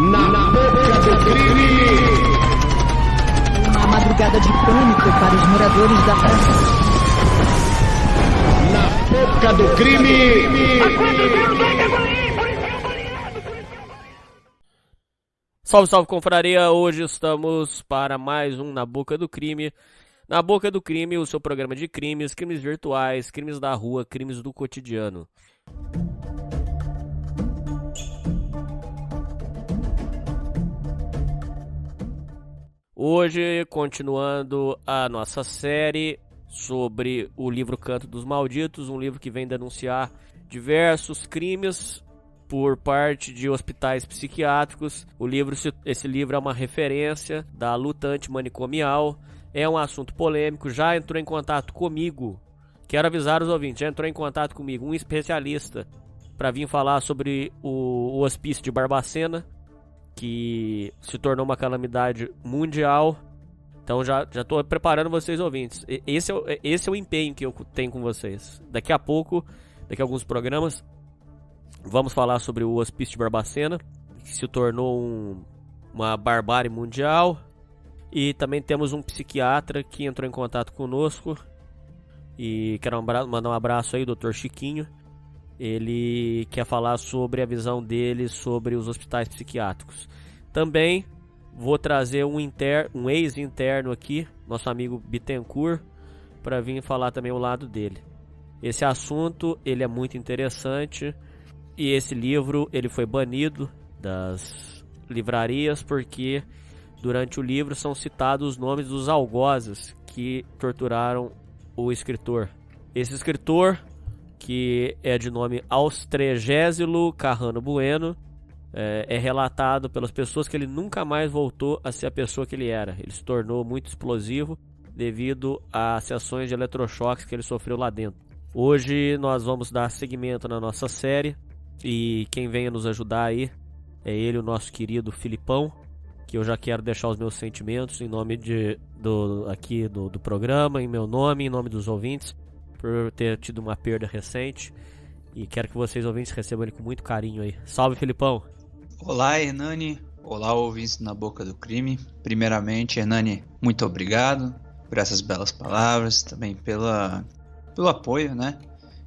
Na boca do crime! Uma madrugada de pânico para os moradores da praça. Na boca do crime! Salve, salve, confraria! Hoje estamos para mais um Na Boca do Crime. Na Boca do Crime, o seu programa de crimes, crimes virtuais, crimes da rua, crimes do cotidiano. Hoje, continuando a nossa série sobre o livro Canto dos Malditos, um livro que vem denunciar diversos crimes por parte de hospitais psiquiátricos. Esse livro é uma referência da luta antimanicomial, é um assunto polêmico, já entrou em contato comigo, quero avisar os ouvintes, já entrou em contato comigo um especialista para vir falar sobre o hospício de Barbacena, que se tornou uma calamidade mundial. Então já estou preparando vocês, ouvintes. Esse é o empenho que eu tenho com vocês. Daqui a pouco, daqui a alguns programas, vamos falar sobre o hospício de Barbacena, que se tornou uma barbárie mundial. E também temos um psiquiatra que entrou em contato conosco. E quero mandar um abraço aí, Dr. Chiquinho. Ele quer falar sobre a visão dele sobre os hospitais psiquiátricos. Também vou trazer um ex-interno aqui, nosso amigo Bittencourt, para vir falar também o lado dele. Esse assunto ele é muito interessante. E esse livro ele foi banido das livrarias porque durante o livro são citados os nomes dos algozes que torturaram o escritor. Esse escritor, que é de nome Austregésilo Carrano Bueno, é relatado pelas pessoas que ele nunca mais voltou a ser a pessoa que ele era. Ele se tornou muito explosivo devido às sessões de eletrochoques que ele sofreu lá dentro. Hoje nós vamos dar seguimento na nossa série. E quem venha nos ajudar aí é ele, o nosso querido Filipão, que eu já quero deixar os meus sentimentos em nome do programa, em meu nome, em nome dos ouvintes, por ter tido uma perda recente. E quero que vocês, ouvintes, recebam ele com muito carinho aí. Salve, Filipão! Olá, Hernani. Olá, ouvintes Na Boca do Crime. Primeiramente, Hernani, muito obrigado por essas belas palavras, também pelo apoio, né,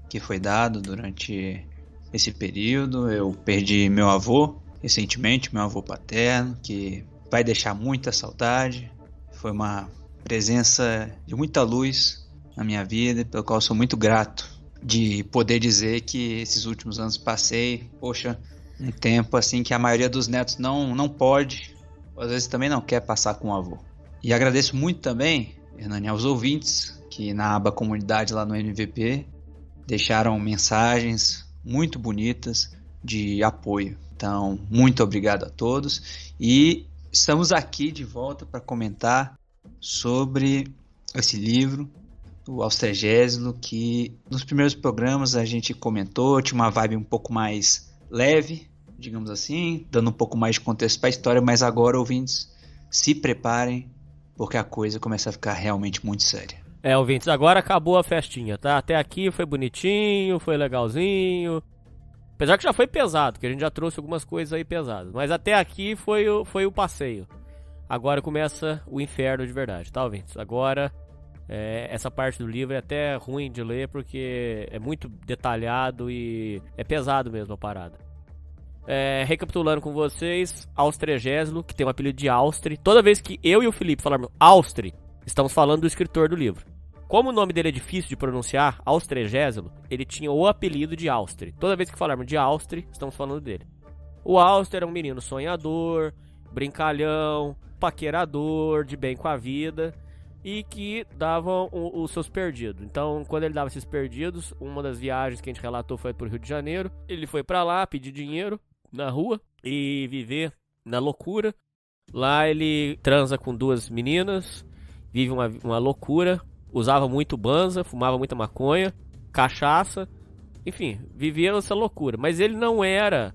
que foi dado durante esse período. Eu perdi meu avô recentemente, meu avô paterno, que vai deixar muita saudade. Foi uma presença de muita luz na minha vida, pelo qual sou muito grato de poder dizer que esses últimos anos passei, um tempo assim que a maioria dos netos não pode, ou às vezes também não quer passar com o avô. E agradeço muito também, Hernani, aos ouvintes que na aba comunidade lá no MVP deixaram mensagens muito bonitas de apoio. Então, muito obrigado a todos. E estamos aqui de volta para comentar sobre esse livro, o Austregésilo, que nos primeiros programas a gente comentou, tinha uma vibe um pouco mais leve, digamos assim, dando um pouco mais de contexto para a história, mas agora, ouvintes, se preparem, porque a coisa começa a ficar realmente muito séria. Ouvintes, agora acabou a festinha, tá? Até aqui foi bonitinho, foi legalzinho. Apesar que já foi pesado, que a gente já trouxe algumas coisas aí pesadas. Mas até aqui foi o passeio. Agora começa o inferno de verdade, tá, ouvintes? Agora, essa parte do livro é até ruim de ler, porque é muito detalhado e é pesado mesmo a parada. Recapitulando com vocês, Austregésilo, que tem o apelido de Austri. Toda vez que eu e o Felipe falarmos Austri, estamos falando do escritor do livro. Como o nome dele é difícil de pronunciar, Austregésilo, ele tinha o apelido de Austri. Toda vez que falarmos de Austri, estamos falando dele. O Austri era um menino sonhador, brincalhão, paquerador, de bem com a vida e que davam os seus perdidos. Então, quando ele dava esses perdidos, uma das viagens que a gente relatou foi pro Rio de Janeiro. Ele foi pra lá pedir dinheiro na rua e viver na loucura. Lá ele transa com duas meninas, vive uma loucura. Usava muito banza, fumava muita maconha, cachaça, enfim, vivia essa loucura. Mas ele não era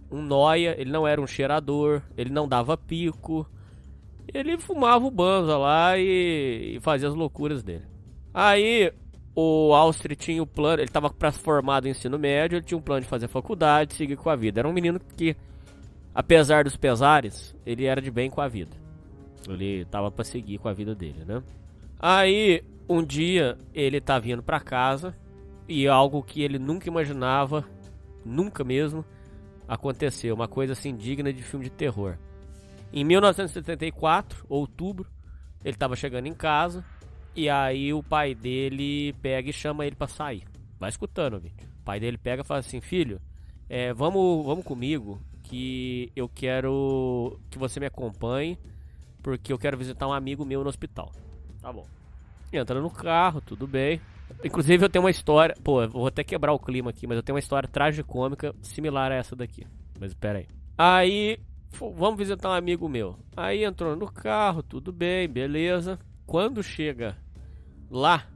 um nóia, ele não era um cheirador, ele não dava pico. Ele fumava o banza lá e fazia as loucuras dele. Aí o Austri tinha o plano, ele estava para formar do ensino médio, ele tinha um plano de fazer faculdade, seguir com a vida. Era um menino que apesar dos pesares, ele era de bem com a vida. Ele tava pra seguir com a vida dele, né? Aí, um dia, ele tá vindo pra casa e algo que ele nunca imaginava, nunca mesmo, aconteceu. Uma coisa assim digna de filme de terror. Em 1974, outubro, ele tava chegando em casa e aí o pai dele pega e chama ele pra sair. Vai escutando, ouvinte. O pai dele pega e fala assim: filho, vamos comigo que eu quero que você me acompanhe porque eu quero visitar um amigo meu no hospital. Tá bom. Entra no carro, tudo bem. Inclusive eu tenho uma história, pô, eu vou até quebrar o clima aqui, mas eu tenho uma história tragicômica similar a essa daqui. Mas espera aí. Aí, vamos visitar um amigo meu. Aí entrou no carro, tudo bem, beleza. Quando chega lá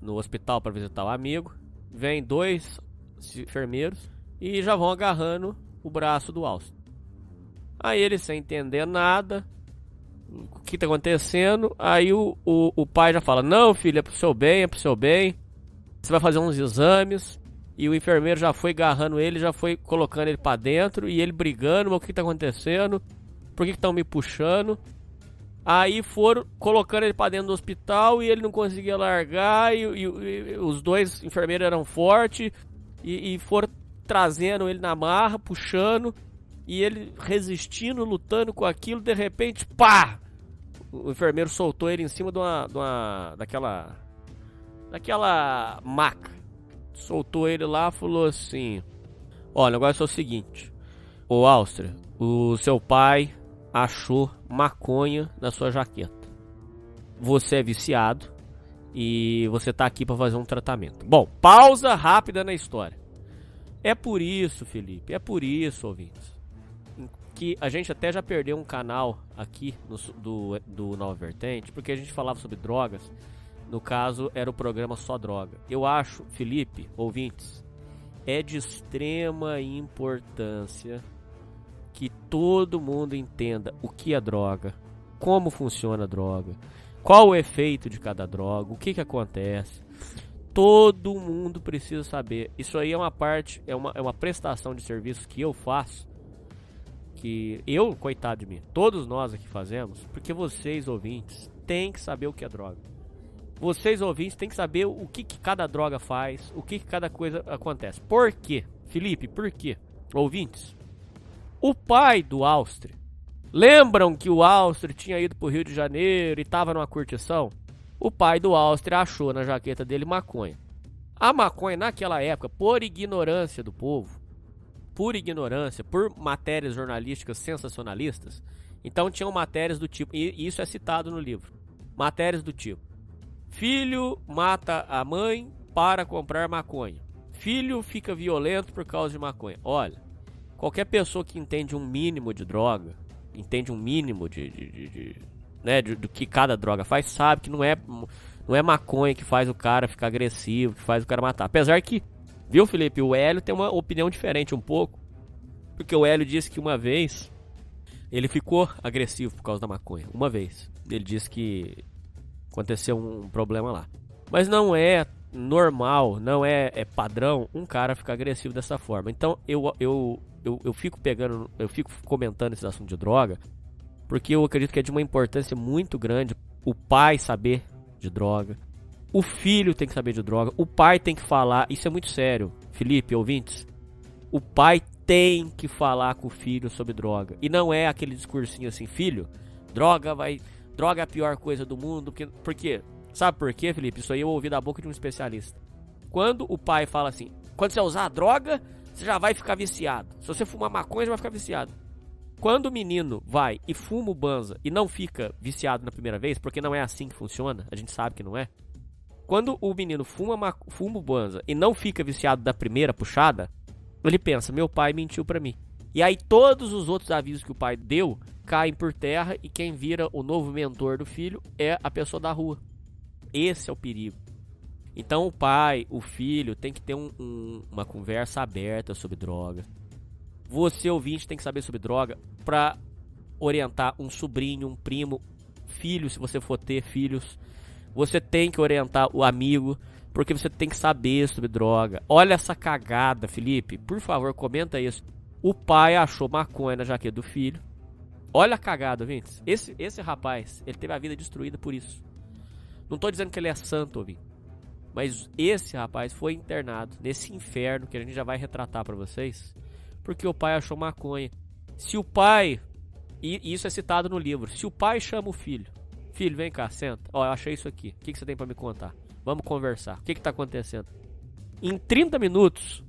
no hospital para visitar o amigo, vem 2 enfermeiros e já vão agarrando o braço do Austin. Aí ele, sem entender nada, o que tá acontecendo? Aí o pai já fala: não, filho, é pro seu bem, é pro seu bem. Você vai fazer uns exames. E o enfermeiro já foi agarrando ele, já foi colocando ele pra dentro. E ele brigando: mas o que tá acontecendo? Por que estão me puxando? Aí foram colocando ele pra dentro do hospital e ele não conseguia largar. E os 2 enfermeiros eram fortes e foram trazendo ele na marra, puxando. E ele resistindo, lutando com aquilo. De repente, pá! O enfermeiro soltou ele em cima daquela maca. Soltou ele lá, falou assim: olha, agora é o seguinte, ô Áustria, o seu pai achou maconha na sua jaqueta. Você é viciado e você tá aqui pra fazer um tratamento. Bom, pausa rápida na história. É por isso, Felipe, é por isso, ouvintes, que a gente até já perdeu um canal aqui do Nova Vertente, porque a gente falava sobre drogas. No caso, era o programa Só Droga. Eu acho, Felipe, ouvintes, é de extrema importância que todo mundo entenda o que é droga, como funciona a droga, qual o efeito de cada droga, o que acontece. Todo mundo precisa saber. Isso aí é uma parte, é uma prestação de serviço que eu faço, que eu, coitado de mim, todos nós aqui fazemos, porque vocês, ouvintes, têm que saber o que é droga. Vocês, ouvintes, têm que saber o que cada droga faz, o que cada coisa acontece. Por quê? Felipe, por quê? Ouvintes, o pai do Áustria, lembram que o Áustria tinha ido pro Rio de Janeiro e tava numa curtição? O pai do Áustria achou na jaqueta dele maconha. A maconha naquela época, por ignorância do povo, por ignorância, por matérias jornalísticas sensacionalistas, então tinham matérias do tipo, e isso é citado no livro, matérias do tipo: filho mata a mãe para comprar maconha, filho fica violento por causa de maconha. Olha, qualquer pessoa que entende um mínimo de droga, entende um mínimo do que cada droga faz, sabe que não é maconha que faz o cara ficar agressivo, que faz o cara matar. Apesar que, viu, Felipe, o Hélio tem uma opinião diferente um pouco, porque o Hélio disse que uma vez ele ficou agressivo por causa da maconha. Uma vez ele disse que aconteceu um problema lá. Mas não é normal, não é padrão um cara ficar agressivo dessa forma. Então eu fico comentando esse assunto de droga, porque eu acredito que é de uma importância muito grande o pai saber de droga, o filho tem que saber de droga, o pai tem que falar. Isso é muito sério, Felipe, ouvintes. O pai tem que falar com o filho sobre droga. E não é aquele discursinho assim: filho, droga é a pior coisa do mundo. Por quê? Sabe por quê, Felipe? Isso aí eu ouvi da boca de um especialista. Quando o pai fala assim: quando você usar a droga, você já vai ficar viciado. Se você fumar maconha, você vai ficar viciado. Quando o menino vai e fuma o banza e não fica viciado na primeira vez, porque não é assim que funciona, a gente sabe que não é. Quando o menino fuma o banza e não fica viciado da primeira puxada, ele pensa: meu pai mentiu pra mim. E aí todos os outros avisos que o pai deu caem por terra e quem vira o novo mentor do filho é a pessoa da rua. Esse é o perigo. Então o pai, o filho, tem que ter uma conversa aberta sobre droga. Você, ouvinte, tem que saber sobre droga pra orientar um sobrinho, um primo, filho, se você for ter filhos. Você tem que orientar o amigo, porque você tem que saber sobre droga. Olha essa cagada, Felipe. Por favor, comenta isso. O pai achou maconha na jaqueta do filho. Olha a cagada, ouvintes. Esse rapaz, ele teve a vida destruída por isso. Não tô dizendo que ele é santo, ouvinte. Mas esse rapaz foi internado nesse inferno que a gente já vai retratar pra vocês. Porque o pai achou maconha. Se o pai... E isso é citado no livro. Se o pai chama o filho. Filho, vem cá, senta. Ó, eu achei isso aqui. O que você tem pra me contar? Vamos conversar. O que tá acontecendo? Em 30 minutos...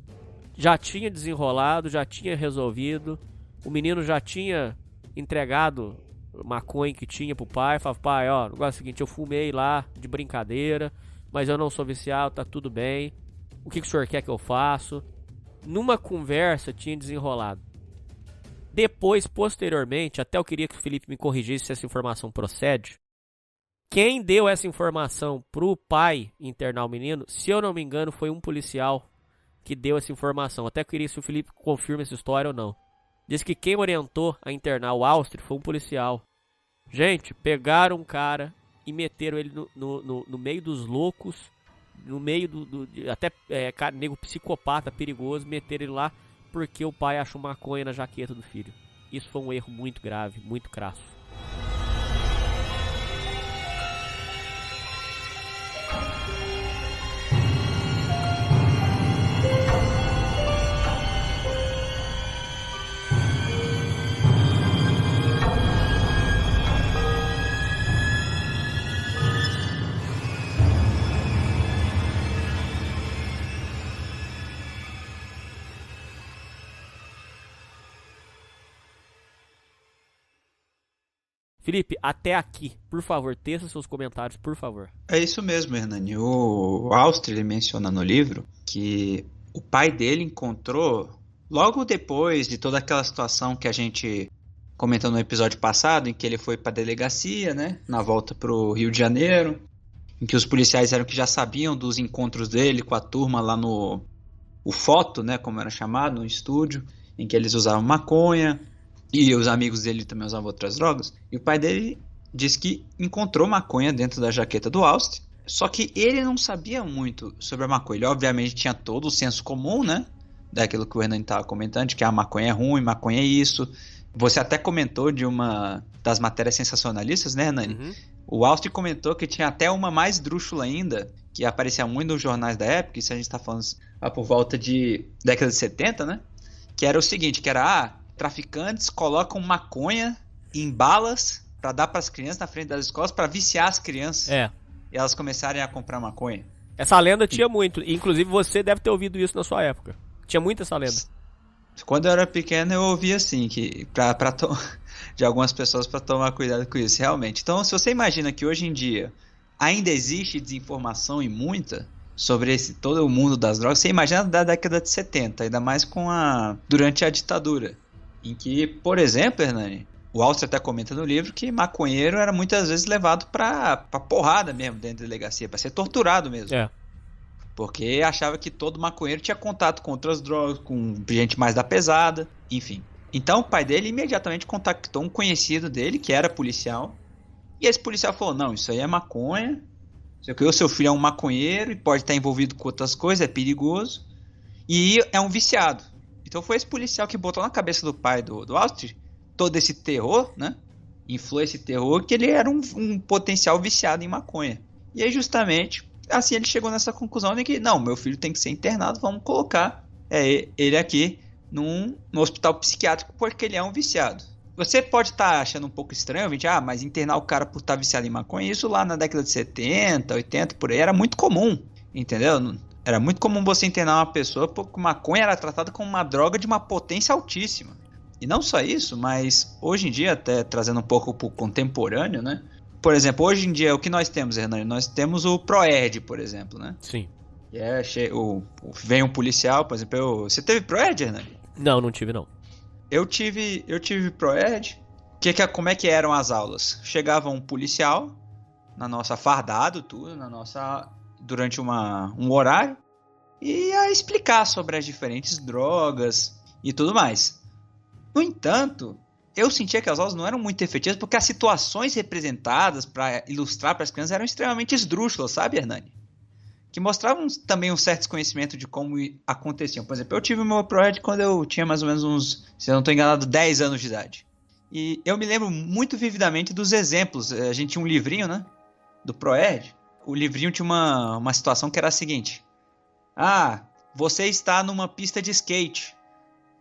Já tinha desenrolado, já tinha resolvido. O menino já tinha entregado maconha que tinha pro pai. Falava, pai, ó, o negócio é o seguinte, eu fumei lá de brincadeira, mas eu não sou viciado, tá tudo bem. O que o senhor quer que eu faça? Numa conversa tinha desenrolado. Depois, posteriormente, até eu queria que o Felipe me corrigisse se essa informação procede. Quem deu essa informação pro pai internar o menino, se eu não me engano, foi um policial que deu essa informação. Até queria se o Felipe confirma essa história ou não. Diz que quem orientou a internar o Austri foi um policial. Gente, pegaram um cara e meteram ele no meio dos loucos, no meio até nego psicopata perigoso, meteram ele lá porque o pai achou maconha na jaqueta do filho. Isso foi um erro muito grave, muito crasso. Felipe, até aqui, por favor, teça seus comentários, por favor. É isso mesmo, Hernani. O Austria, ele menciona no livro que o pai dele encontrou, logo depois de toda aquela situação que a gente comentou no episódio passado, em que ele foi para a delegacia, né, na volta para o Rio de Janeiro, em que os policiais eram que já sabiam dos encontros dele com a turma lá no foto, né, como era chamado, no estúdio, em que eles usavam maconha, e os amigos dele também usavam outras drogas. E o pai dele disse que encontrou maconha dentro da jaqueta do Austria. Só que ele não sabia muito sobre a maconha. Ele obviamente tinha todo o senso comum, né? Daquilo que o Hernani estava comentando, de que a maconha é ruim, maconha é isso. Você até comentou de uma das matérias sensacionalistas, né, Hernani? Uhum. O Austria comentou que tinha até uma mais drúxula ainda, que aparecia muito nos jornais da época, isso a gente está falando por volta de década de 70, né? Que era o seguinte, que era... traficantes colocam maconha em balas para dar para as crianças na frente das escolas para viciar as crianças. E elas começarem a comprar maconha. Essa lenda tinha muito. Inclusive você deve ter ouvido isso na sua época. Tinha muito essa lenda. Quando eu era pequeno eu ouvia assim, que de algumas pessoas para tomar cuidado com isso, realmente. Então, se você imagina que hoje em dia ainda existe desinformação e muita sobre todo o mundo das drogas, você imagina da década de 70, ainda mais durante a ditadura. Em que, por exemplo, Hernani, o Austria até comenta no livro que maconheiro era muitas vezes levado pra porrada mesmo dentro da delegacia, pra ser torturado mesmo. Porque achava que todo maconheiro tinha contato com outras drogas, com gente mais da pesada, enfim. Então o pai dele imediatamente contactou um conhecido dele, que era policial, e esse policial falou, não, isso aí é maconha, o seu filho é um maconheiro e pode estar envolvido com outras coisas, é perigoso, e é um viciado. Então foi esse policial que botou na cabeça do pai do Austria todo esse terror, né? Inflou esse terror que ele era um potencial viciado em maconha. E aí justamente, assim ele chegou nessa conclusão de que, não, meu filho tem que ser internado, vamos colocar ele aqui no hospital psiquiátrico porque ele é um viciado. Você pode estar achando um pouco estranho, mas internar o cara por estar viciado em maconha, isso lá na década de 70, 80, por aí, era muito comum, entendeu? Era muito comum você internar uma pessoa porque maconha era tratada como uma droga de uma potência altíssima. E não só isso, mas hoje em dia, até trazendo um pouco pro contemporâneo, né? Por exemplo, hoje em dia, o que nós temos, Hernani? Nós temos o PROERD, por exemplo, né? Sim. Vem um policial, por exemplo, você teve PROERD, Hernani? Não tive não. Eu tive PROERD. Como é que eram as aulas? Chegava um policial, na nossa fardado, tudo, durante um horário, e ia explicar sobre as diferentes drogas e tudo mais. No entanto, eu sentia que as aulas não eram muito efetivas porque as situações representadas para ilustrar para as crianças eram extremamente esdrúxulas, sabe, Hernani? que mostravam também um certo desconhecimento de como aconteciam. Por exemplo, eu tive o meu ProEd quando eu tinha mais ou menos uns, se eu não estou enganado, 10 anos de idade. E eu me lembro muito vividamente dos exemplos. A gente tinha um livrinho, né, do ProEd. O livrinho tinha uma situação que era a seguinte. Ah, você está numa pista de skate.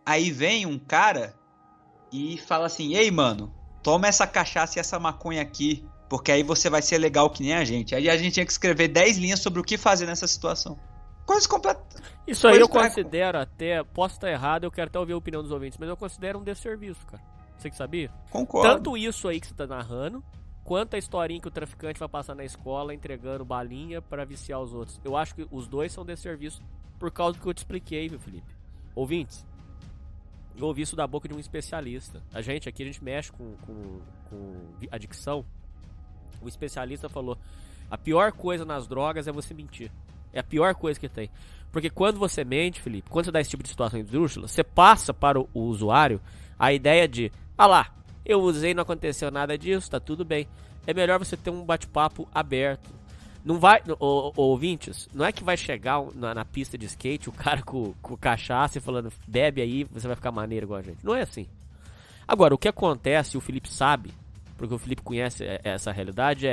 Aí vem um cara e fala assim, ei, mano, toma essa cachaça e essa maconha aqui, porque aí você vai ser legal que nem a gente. Aí a gente tinha que escrever 10 linhas sobre o que fazer nessa situação. Coisa completa. Isso aí eu considero até, posso estar errado, eu quero até ouvir a opinião dos ouvintes, mas eu considero um desserviço, cara. Você que sabia? Concordo. Tanto isso aí que você tá narrando, quanto a historinha que o traficante vai passar na escola entregando balinha pra viciar os outros. Eu acho que os dois são desserviço por causa do que eu te expliquei, viu, Felipe? Ouvintes, eu ouvi isso da boca de um especialista. A gente mexe com adicção. O especialista falou, a pior coisa nas drogas é você mentir. É a pior coisa que tem. Porque quando você mente, Felipe, quando você dá esse tipo de situação esdrúxula, você passa para o usuário a ideia de, lá, eu usei, não aconteceu nada disso, tá tudo bem. É melhor você ter um bate-papo aberto. Não vai, ouvintes, não é que vai chegar na pista de skate o cara com cachaça e falando, bebe aí, você vai ficar maneiro igual a gente. Não é assim. Agora, o que acontece, o Felipe sabe, porque o Felipe conhece essa realidade,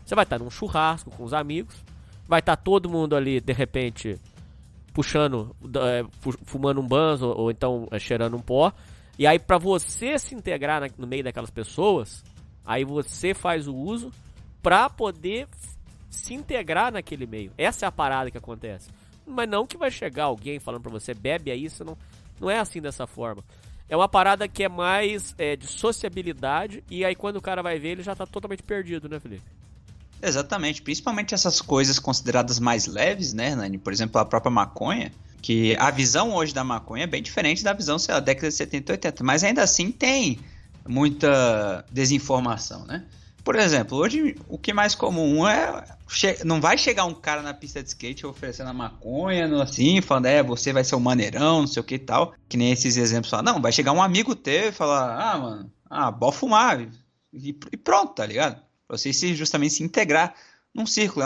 você vai estar num churrasco com os amigos, vai estar todo mundo ali, de repente, puxando, fumando um banzo, ou então cheirando um pó, e aí pra você se integrar no meio daquelas pessoas, aí você faz o uso pra poder se integrar naquele meio. Essa é a parada que acontece. Mas não que vai chegar alguém falando pra você, bebe aí, isso não é assim dessa forma. É uma parada que é mais de sociabilidade, e aí quando o cara vai ver, ele já tá totalmente perdido, né, Felipe? Exatamente, principalmente essas coisas consideradas mais leves, né, Nani? Por exemplo, a própria maconha, que a visão hoje da maconha é bem diferente da visão, sei lá, da década de 70 e 80, mas ainda assim tem muita desinformação, né? Por exemplo, hoje o que é mais comum não vai chegar um cara na pista de skate oferecendo a maconha, assim, falando, você vai ser um maneirão, não sei o que e tal, que nem esses exemplos falam. Não, vai chegar um amigo teu e falar, mano, bora fumar, e pronto, tá ligado? Pra você justamente se integrar num círculo,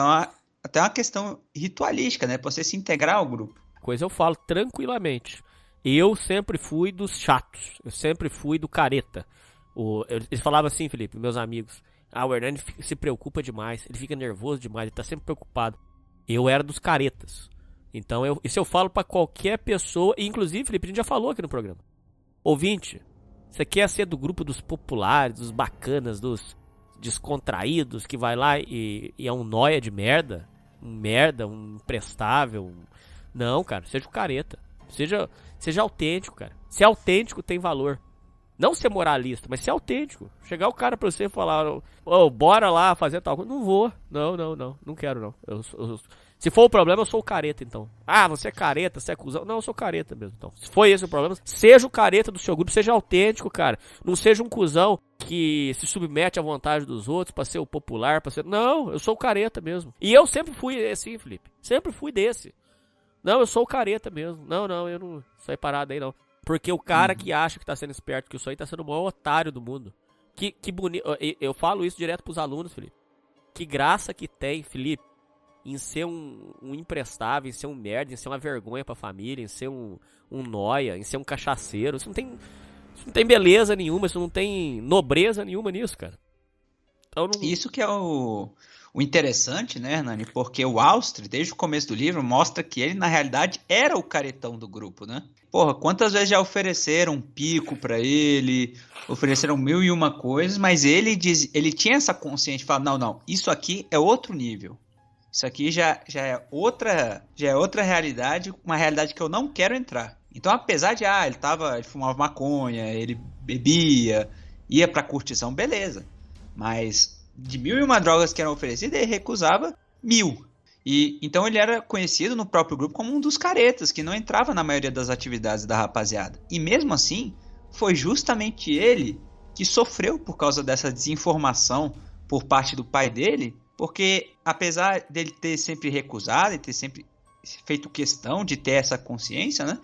até uma questão ritualística, né, pra você se integrar ao grupo. Coisa eu falo tranquilamente, eu sempre fui dos chatos, eu sempre fui do careta. Eles falavam assim, Felipe, meus amigos, o Hernani se preocupa demais, ele fica nervoso demais, ele tá sempre preocupado. Eu era dos caretas. Então, isso eu falo pra qualquer pessoa, e inclusive, Felipe, a gente já falou aqui no programa. Ouvinte, você quer ser do grupo dos populares, dos bacanas, dos descontraídos, que vai lá e é um nóia de merda, um imprestável. Não, cara, seja o careta. Seja autêntico, cara. Ser autêntico tem valor. Não ser moralista, mas ser autêntico. Chegar o cara pra você e falar, bora lá fazer tal coisa. Não vou. Não quero, não. Se for o problema, eu sou o careta, então. Você é careta, você é cuzão. Não, eu sou careta mesmo, então. Se foi esse o problema, seja o careta do seu grupo, seja autêntico, cara. Não seja um cuzão que se submete à vontade dos outros pra ser o popular, pra ser... Não, eu sou o careta mesmo. E eu sempre fui assim, Felipe. Sempre fui desse. Não, eu sou o careta mesmo. Não, eu não saí parado aí, não. Porque o cara que acha que tá sendo esperto que isso aí tá sendo o maior otário do mundo. Que bonito. Eu falo isso direto pros alunos, Felipe. Que graça que tem, Felipe, em ser um imprestável, em ser um merda, em ser uma vergonha pra família, em ser um nóia, em ser um cachaceiro. Isso não tem beleza nenhuma, isso não tem nobreza nenhuma nisso, cara. Então, Isso que é o interessante, né, Hernani? Porque o Austri, desde o começo do livro, mostra que ele, na realidade, era o caretão do grupo, né? Porra, quantas vezes já ofereceram um pico pra ele, ofereceram 1001 coisas, mas ele tinha essa consciência de falar, não, isso aqui é outro nível. Isso aqui já é outra realidade, uma realidade que eu não quero entrar. Então, apesar de, ele fumava maconha, ele bebia, ia pra curtição, beleza. Mas de 1001 drogas que eram oferecidas, ele recusava 1000. E então ele era conhecido no próprio grupo como um dos caretas, que não entrava na maioria das atividades da rapaziada. E mesmo assim, foi justamente ele que sofreu por causa dessa desinformação por parte do pai dele, porque apesar dele ter sempre recusado e ter sempre feito questão de ter essa consciência, né,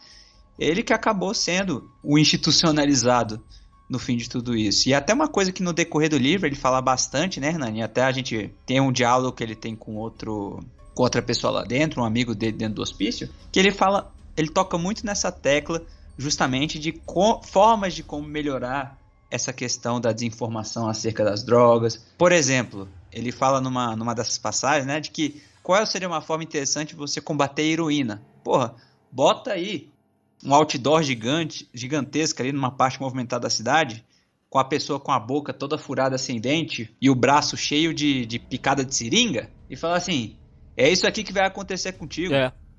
ele que acabou sendo o institucionalizado no fim de tudo isso. E até uma coisa que no decorrer do livro ele fala bastante, né, Hernani? Até a gente tem um diálogo que ele tem com outro com outra pessoa lá dentro, um amigo dele dentro do hospício, que ele toca muito nessa tecla justamente de formas de como melhorar essa questão da desinformação acerca das drogas. Por exemplo, ele fala numa dessas passagens, né, de que qual seria uma forma interessante de você combater a heroína. Porra, bota aí um outdoor gigantesco ali numa parte movimentada da cidade, com a pessoa com a boca toda furada sem dente e o braço cheio de picada de seringa, e fala assim, é isso aqui que vai acontecer contigo.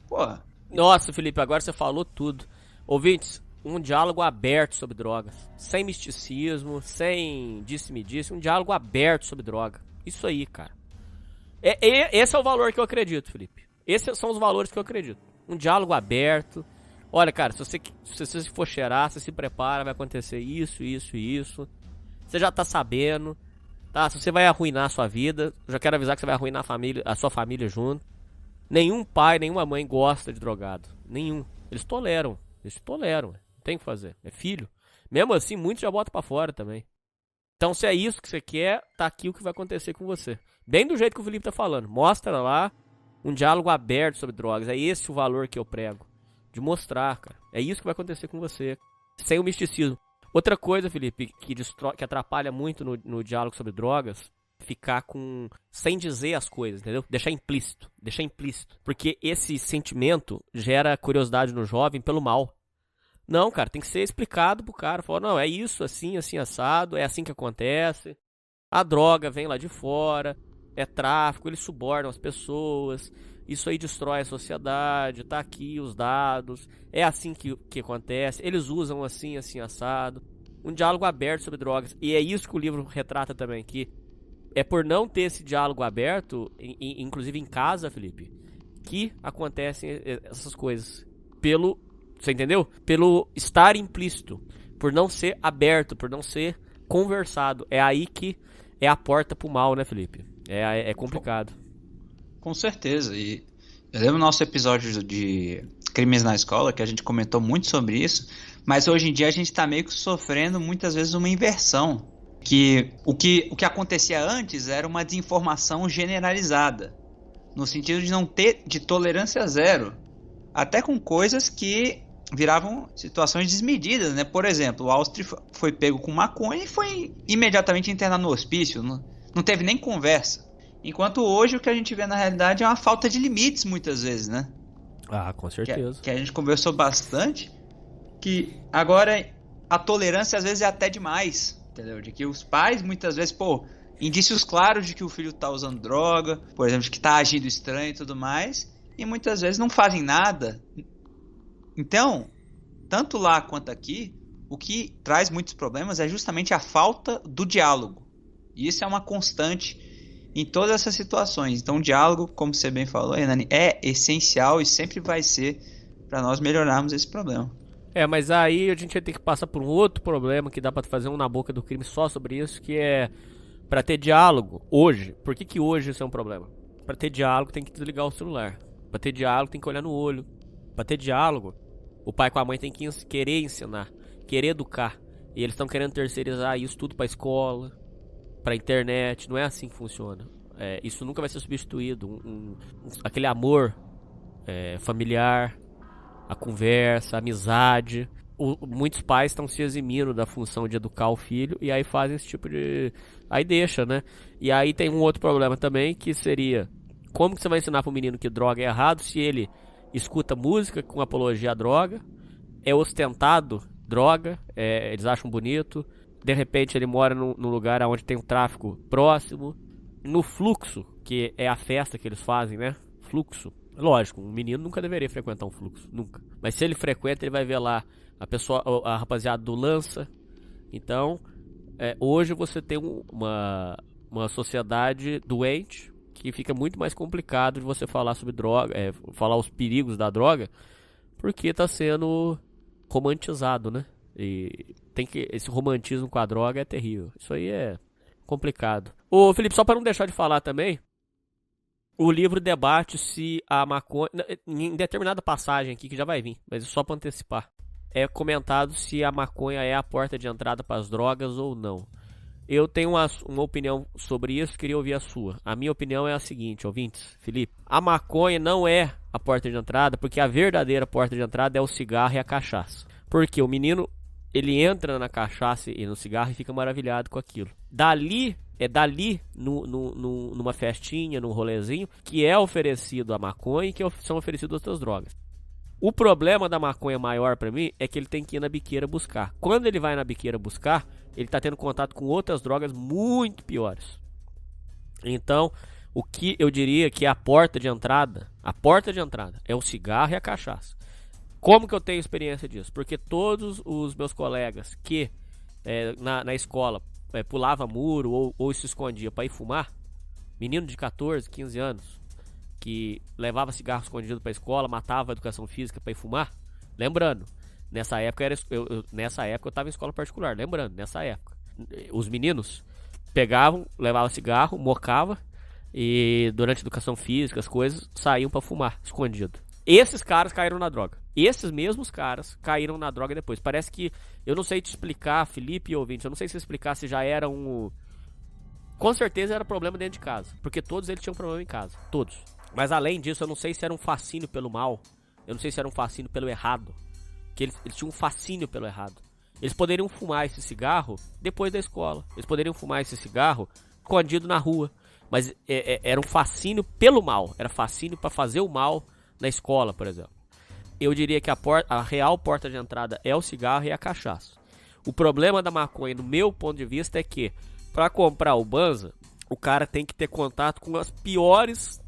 Porra. Nossa, Felipe, agora você falou tudo. Ouvintes, um diálogo aberto sobre drogas. Sem misticismo, sem disse-me-disse, um diálogo aberto sobre droga. Isso aí, cara. Esse é o valor que eu acredito, Felipe. Esses são os valores que eu acredito. Um diálogo aberto. Olha, cara, se você for cheirar, você se prepara, vai acontecer isso, isso e isso. Você já tá sabendo, tá? Se você vai arruinar a sua vida, eu já quero avisar que você vai arruinar a sua família junto. Nenhum pai, nenhuma mãe gosta de drogado. Nenhum. Eles toleram. Não tem o que fazer. É filho. Mesmo assim, muitos já botam pra fora também. Então, se é isso que você quer, tá aqui o que vai acontecer com você. Bem do jeito que o Felipe tá falando. Mostra lá um diálogo aberto sobre drogas. É esse o valor que eu prego. De mostrar, cara. É isso que vai acontecer com você. Sem o misticismo. Outra coisa, Felipe, que atrapalha muito no diálogo sobre drogas, ficar sem dizer as coisas, entendeu? Deixar implícito. Porque esse sentimento gera curiosidade no jovem pelo mal. Não, cara, tem que ser explicado pro cara. Falar, não, é isso, assim, assim, assado, é assim que acontece. A droga vem lá de fora, é tráfico, eles subornam as pessoas. Isso aí destrói a sociedade, tá aqui os dados, é assim que acontece, eles usam assim, assim, assado. Um diálogo aberto sobre drogas, e é isso que o livro retrata também, que é por não ter esse diálogo aberto, inclusive em casa, Felipe, que acontecem essas coisas. Você entendeu? Pelo estar implícito, por não ser aberto, por não ser conversado. É aí que é a porta pro mal, né, Felipe? É complicado. Com certeza, e eu lembro do nosso episódio de Crimes na Escola, que a gente comentou muito sobre isso, mas hoje em dia a gente está meio que sofrendo muitas vezes uma inversão, que o que acontecia antes era uma desinformação generalizada, no sentido de não ter de tolerância zero, até com coisas que viravam situações desmedidas, né? Por exemplo, o Austri foi pego com maconha e foi imediatamente internado no hospício, não teve nem conversa. Enquanto hoje o que a gente vê na realidade é uma falta de limites muitas vezes, né? Ah, com certeza. Que a gente conversou bastante, que agora a tolerância às vezes é até demais, entendeu? De que os pais muitas vezes, indícios claros de que o filho tá usando droga, por exemplo, de que tá agindo estranho e tudo mais, e muitas vezes não fazem nada. Então, tanto lá quanto aqui, o que traz muitos problemas é justamente a falta do diálogo. E isso é uma constante em todas essas situações. Então o diálogo, como você bem falou, Hernani, é essencial e sempre vai ser para nós melhorarmos esse problema. Mas aí a gente vai ter que passar por um outro problema que dá pra fazer um Na Boca do Crime só sobre isso, que é pra ter diálogo hoje. Por que hoje isso é um problema? Pra ter diálogo tem que desligar o celular. Pra ter diálogo tem que olhar no olho. Pra ter diálogo, o pai com a mãe tem que querer ensinar, querer educar. E eles estão querendo terceirizar isso tudo pra escola, pra internet. Não é assim que funciona. Isso nunca vai ser substituído. Aquele amor familiar, a conversa, a amizade. Muitos pais estão se eximindo da função de educar o filho e aí fazem esse tipo de... Aí deixa, né? E aí tem um outro problema também, que seria: como que você vai ensinar pro menino que droga é errado se ele escuta música com apologia à droga, é ostentado droga, eles acham bonito, de repente ele mora num lugar onde tem um tráfico próximo, no fluxo, que é a festa que eles fazem, né? Fluxo. Lógico, um menino nunca deveria frequentar um fluxo, nunca. Mas se ele frequenta, ele vai ver lá a rapaziada do lança. Então, hoje você tem uma sociedade doente, que fica muito mais complicado de você falar sobre droga, falar os perigos da droga, porque está sendo romantizado, né? E esse romantismo com a droga é terrível. Isso aí é complicado. Ô, Felipe, só para não deixar de falar também, o livro debate se a maconha, em determinada passagem aqui que já vai vir, mas só para antecipar, é comentado se a maconha é a porta de entrada para as drogas ou não. Eu tenho uma opinião sobre isso, queria ouvir a sua. A minha opinião é a seguinte, ouvintes, Felipe. A maconha não é a porta de entrada, porque a verdadeira porta de entrada é o cigarro e a cachaça. Porque o menino, ele entra na cachaça e no cigarro e fica maravilhado com aquilo. Dali numa festinha, num rolezinho, que é oferecido a maconha e que são oferecidas outras drogas. O problema da maconha maior pra mim é que ele tem que ir na biqueira buscar. Quando ele vai na biqueira buscar, ele tá tendo contato com outras drogas muito piores. Então, o que eu diria que é a porta de entrada é o cigarro e a cachaça. Como que eu tenho experiência disso? Porque todos os meus colegas que na escola pulava muro ou se escondia para ir fumar, menino de 14, 15 anos, que levava cigarro escondido para a escola, matava a educação física para ir fumar, lembrando, nessa época eu estava em escola particular, lembrando, nessa época, os meninos pegavam, levavam cigarro, mocava e durante a educação física, as coisas, saíam para fumar, escondido. Esses caras caíram na droga. Esses mesmos caras caíram na droga depois. Parece que, eu não sei te explicar, Felipe e ouvinte, eu não sei se explicar se já era com certeza era problema dentro de casa, porque todos eles tinham problema em casa, todos. Mas além disso, eu não sei se era um fascínio pelo mal, eu não sei se era um fascínio pelo errado, que eles tinham um fascínio pelo errado. Eles poderiam fumar esse cigarro depois da escola, eles poderiam fumar esse cigarro escondido na rua, mas era um fascínio pelo mal, era fascínio para fazer o mal na escola, por exemplo. Eu diria que a real porta de entrada é o cigarro e a cachaça. O problema da maconha, no meu ponto de vista, é que para comprar o Banza, o cara tem que ter contato com as piores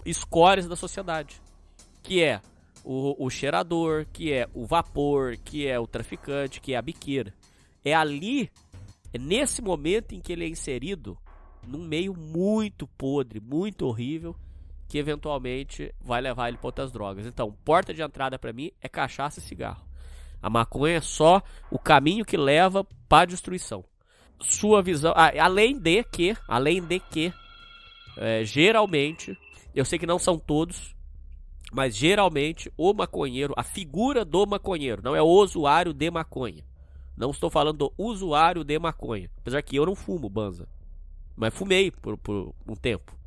escórias da sociedade, que é o cheirador, que é o vapor, que é o traficante, que é a biqueira. É nesse momento em que ele é inserido num meio muito podre, muito horrível, que eventualmente vai levar ele para outras drogas. Então, porta de entrada para mim é cachaça e cigarro. A maconha é só o caminho que leva para a destruição. Sua visão, além de que, geralmente, eu sei que não são todos, mas geralmente o maconheiro, a figura do maconheiro, não é o usuário de maconha. Não estou falando do usuário de maconha, apesar que eu não fumo Banza, mas fumei por um tempo.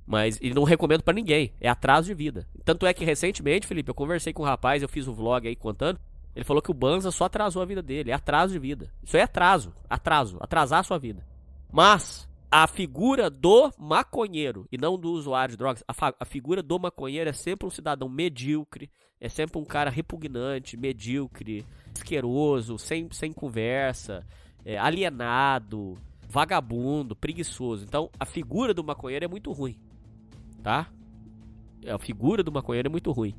Mas e não recomendo pra ninguém, é atraso de vida. Tanto é que recentemente, Felipe, eu conversei com um rapaz, eu fiz um vlog aí contando, ele falou que o Banza só atrasou a vida dele, é atraso de vida. Isso é atrasar a sua vida. Mas a figura do maconheiro, e não do usuário de drogas, a figura do maconheiro é sempre um cidadão medíocre, é sempre um cara repugnante, medíocre, asqueroso, sem conversa, alienado, vagabundo, preguiçoso. Então a figura do maconheiro é muito ruim, tá? A figura do maconheiro é muito ruim.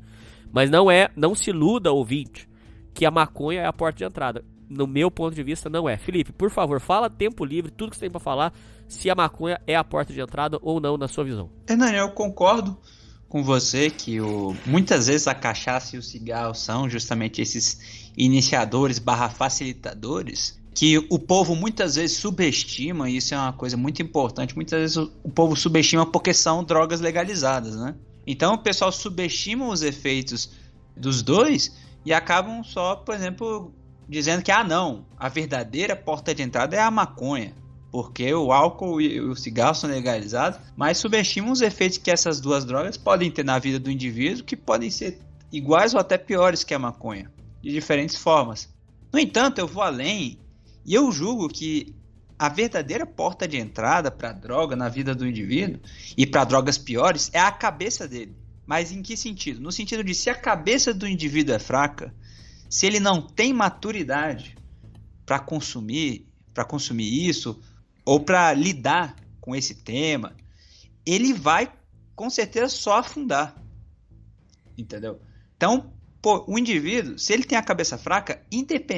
Mas não se iluda, ouvinte, que a maconha é a porta de entrada. No meu ponto de vista, não é. Felipe, por favor, fala tempo livre, tudo que você tem pra falar, se a maconha é a porta de entrada ou não, na sua visão. Hernani, eu concordo com você que muitas vezes a cachaça e o cigarro são justamente esses iniciadores / facilitadores que o povo muitas vezes subestima, e isso é uma coisa muito importante. Muitas vezes o povo subestima porque são drogas legalizadas, né? Então o pessoal subestima os efeitos dos dois e acabam só, por exemplo, dizendo que não, a verdadeira porta de entrada é a maconha, porque o álcool e o cigarro são legalizados, mas subestimam os efeitos que essas duas drogas podem ter na vida do indivíduo, que podem ser iguais ou até piores que a maconha, de diferentes formas. No entanto, eu vou além e eu julgo que a verdadeira porta de entrada para a droga na vida do indivíduo e para drogas piores é a cabeça dele. Mas em que sentido? No sentido de, se a cabeça do indivíduo é fraca, se ele não tem maturidade para consumir isso ou para lidar com esse tema, ele vai com certeza só afundar. Entendeu? Então, o indivíduo, se ele tem a cabeça fraca,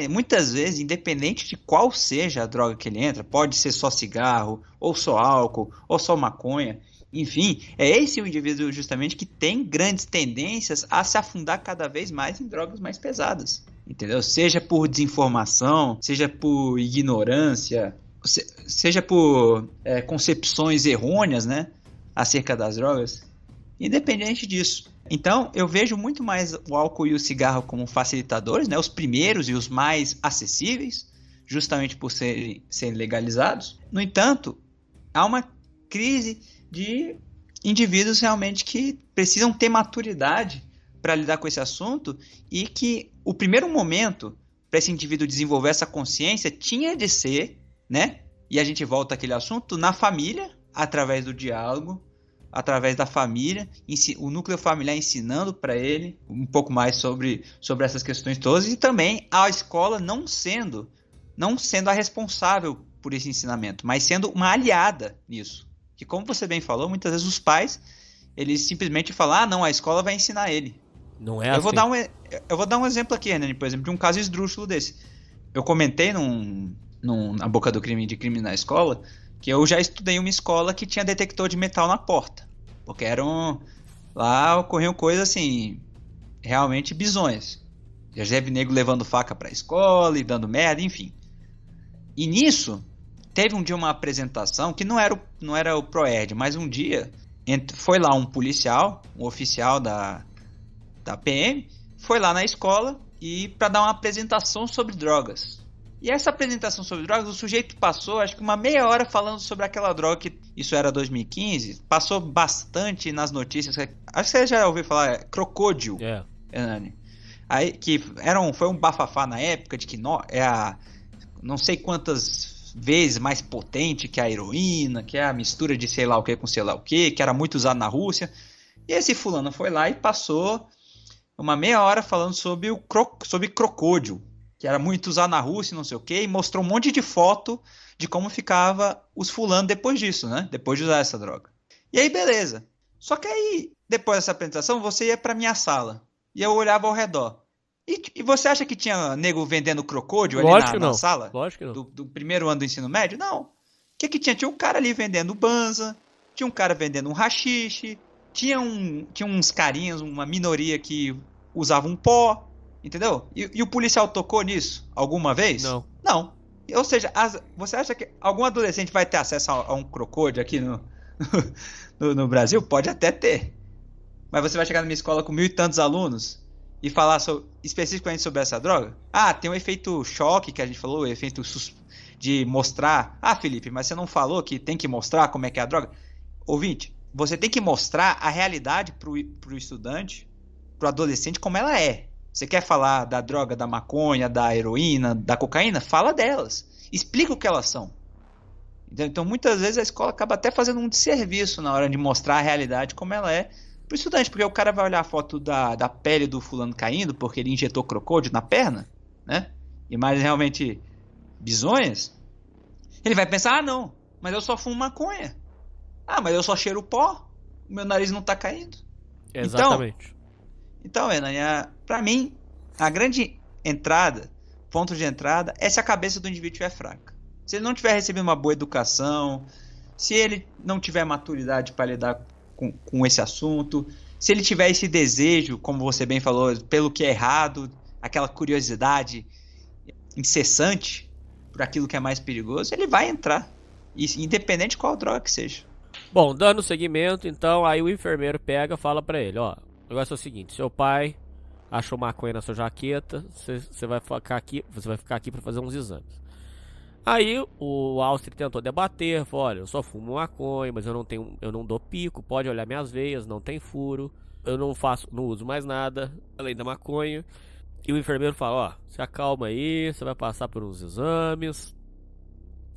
muitas vezes, independente de qual seja a droga que ele entra, pode ser só cigarro, ou só álcool, ou só maconha, enfim, é esse o indivíduo justamente que tem grandes tendências a se afundar cada vez mais em drogas mais pesadas, entendeu? Seja por desinformação, seja por ignorância, seja por concepções errôneas, né, acerca das drogas, independente disso. Então, eu vejo muito mais o álcool e o cigarro como facilitadores, né, os primeiros e os mais acessíveis, justamente por serem legalizados. No entanto, há uma crise de indivíduos realmente que precisam ter maturidade para lidar com esse assunto e que o primeiro momento para esse indivíduo desenvolver essa consciência tinha de ser, né? E a gente volta àquele assunto, na família, através do diálogo, através da família, o núcleo familiar ensinando para ele um pouco mais sobre essas questões todas, e também a escola não sendo a responsável por esse ensinamento, mas sendo uma aliada nisso. Que, como você bem falou, muitas vezes os pais, eles simplesmente falam, não, a escola vai ensinar ele. Não é Eu assim. vou dar um exemplo aqui, Hernani, por exemplo, de um caso esdrúxulo desse. Eu comentei na Boca do Crime de Crime na Escola, que eu já estudei em uma escola que tinha detector de metal na porta. Porque lá ocorriam coisas assim, realmente bizonhas. Já vi nego levando faca pra escola e dando merda, enfim. E nisso, teve um dia uma apresentação, que não era o Proerd, mas um dia foi lá um policial, um oficial da PM, foi lá na escola e para dar uma apresentação sobre drogas. E essa apresentação sobre drogas, o sujeito passou acho que uma meia hora falando sobre aquela droga, que isso era 2015, passou bastante nas notícias, acho que você já ouviu falar, crocódio, Hernani. Aí, que foi um bafafá na época de que não sei quantas vezes mais potente que a heroína, que é a mistura de sei lá o que com sei lá o que era muito usado na Rússia. E esse fulano foi lá e passou uma meia hora falando sobre crocódio, que era muito usado na Rússia, não sei o que, e mostrou um monte de foto de como ficava os fulanos depois disso, né? Depois de usar essa droga. E aí, beleza. Só que aí, depois dessa apresentação, você ia pra minha sala. E eu olhava ao redor. E você acha que tinha nego vendendo crocódio ali na sala? Lógico que não. Do primeiro ano do ensino médio? Não. O que tinha? Tinha um cara ali vendendo banza, tinha um cara vendendo um haxixe, tinha uns carinhas, uma minoria que usava um pó, entendeu? E o policial tocou nisso alguma vez? Não. Não. Ou seja, você acha que algum adolescente vai ter acesso a um crocódio aqui no Brasil? Pode até ter. Mas você vai chegar na minha escola com 1.000 e tantos alunos e falar especificamente sobre essa droga? Tem um efeito choque que a gente falou, o efeito de mostrar. Felipe, mas você não falou que tem que mostrar como é que é a droga? Ouvinte, você tem que mostrar a realidade pro estudante, pro adolescente, como ela é. Você quer falar da droga, da maconha, da heroína, da cocaína? Fala delas. Explica o que elas são. Então, muitas vezes a escola acaba até fazendo um desserviço na hora de mostrar a realidade como ela é pro estudante, porque o cara vai olhar a foto da pele do fulano caindo porque ele injetou crocódio na perna, né? Imagens realmente bizonhas. Ele vai pensar, não, mas eu só fumo maconha. Mas eu só cheiro pó, o meu nariz não tá caindo. Exatamente. Então, Renan, pra mim, a grande ponto de entrada, é se a cabeça do indivíduo estiver fraca. Se ele não tiver recebido uma boa educação, se ele não tiver maturidade para lidar com esse assunto, se ele tiver esse desejo, como você bem falou, pelo que é errado, aquela curiosidade incessante por aquilo que é mais perigoso, ele vai entrar, independente de qual droga que seja. Bom, dando seguimento, então, aí o enfermeiro pega e fala pra ele, o negócio é o seguinte, seu pai achou maconha na sua jaqueta, você vai ficar aqui pra fazer uns exames. Aí o Auster tentou debater, falou, olha, eu só fumo maconha, mas eu não dou pico, pode olhar minhas veias, não tem furo, eu não uso mais nada, além da maconha. E o enfermeiro fala, se acalma aí, você vai passar por uns exames,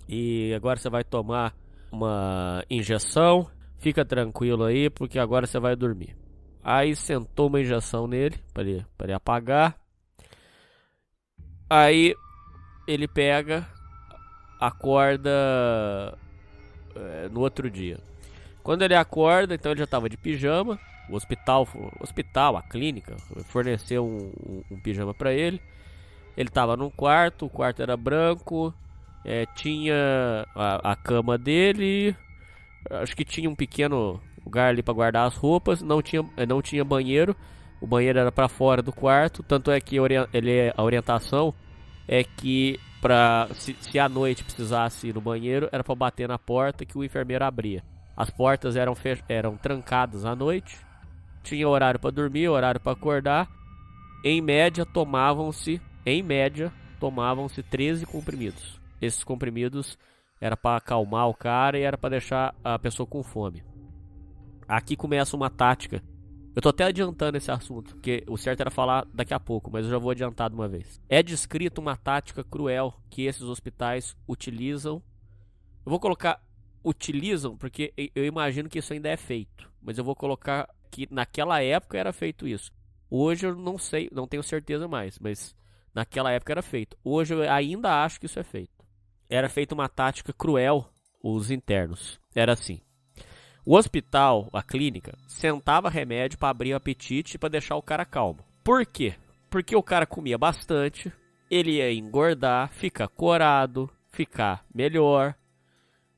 e agora você vai tomar uma injeção, fica tranquilo aí, porque agora você vai dormir. Aí sentou uma injeção nele, pra ele apagar. Aí ele acorda no outro dia. Quando ele acorda, então ele já estava de pijama. O hospital, a clínica, forneceu um pijama para ele. Ele estava num quarto, o quarto era branco. Tinha a cama dele. Acho que tinha um pequeno lugar ali para guardar as roupas. Não tinha banheiro. O banheiro era para fora do quarto. Tanto é que a orientação é que se à noite precisasse ir no banheiro, era para bater na porta que o enfermeiro abria. As portas eram trancadas à noite. Tinha horário para dormir, horário para acordar. Em média, tomavam-se tomavam-se 13 comprimidos. Esses comprimidos era para acalmar o cara e era para deixar a pessoa com fome. Aqui começa uma tática. Eu tô até adiantando esse assunto, porque o certo era falar daqui a pouco, mas eu já vou adiantar de uma vez. É descrita uma tática cruel que esses hospitais utilizam. Eu vou colocar utilizam, porque eu imagino que isso ainda é feito. Mas eu vou colocar que naquela época era feito isso. Hoje eu não sei, não tenho certeza mais, mas naquela época era feito. Hoje eu ainda acho que isso é feito. Era feita uma tática cruel, os internos. Era assim. O hospital, a clínica, sentava remédio para abrir o apetite e para deixar o cara calmo. Por quê? Porque o cara comia bastante, ele ia engordar, ficar corado, ficar melhor,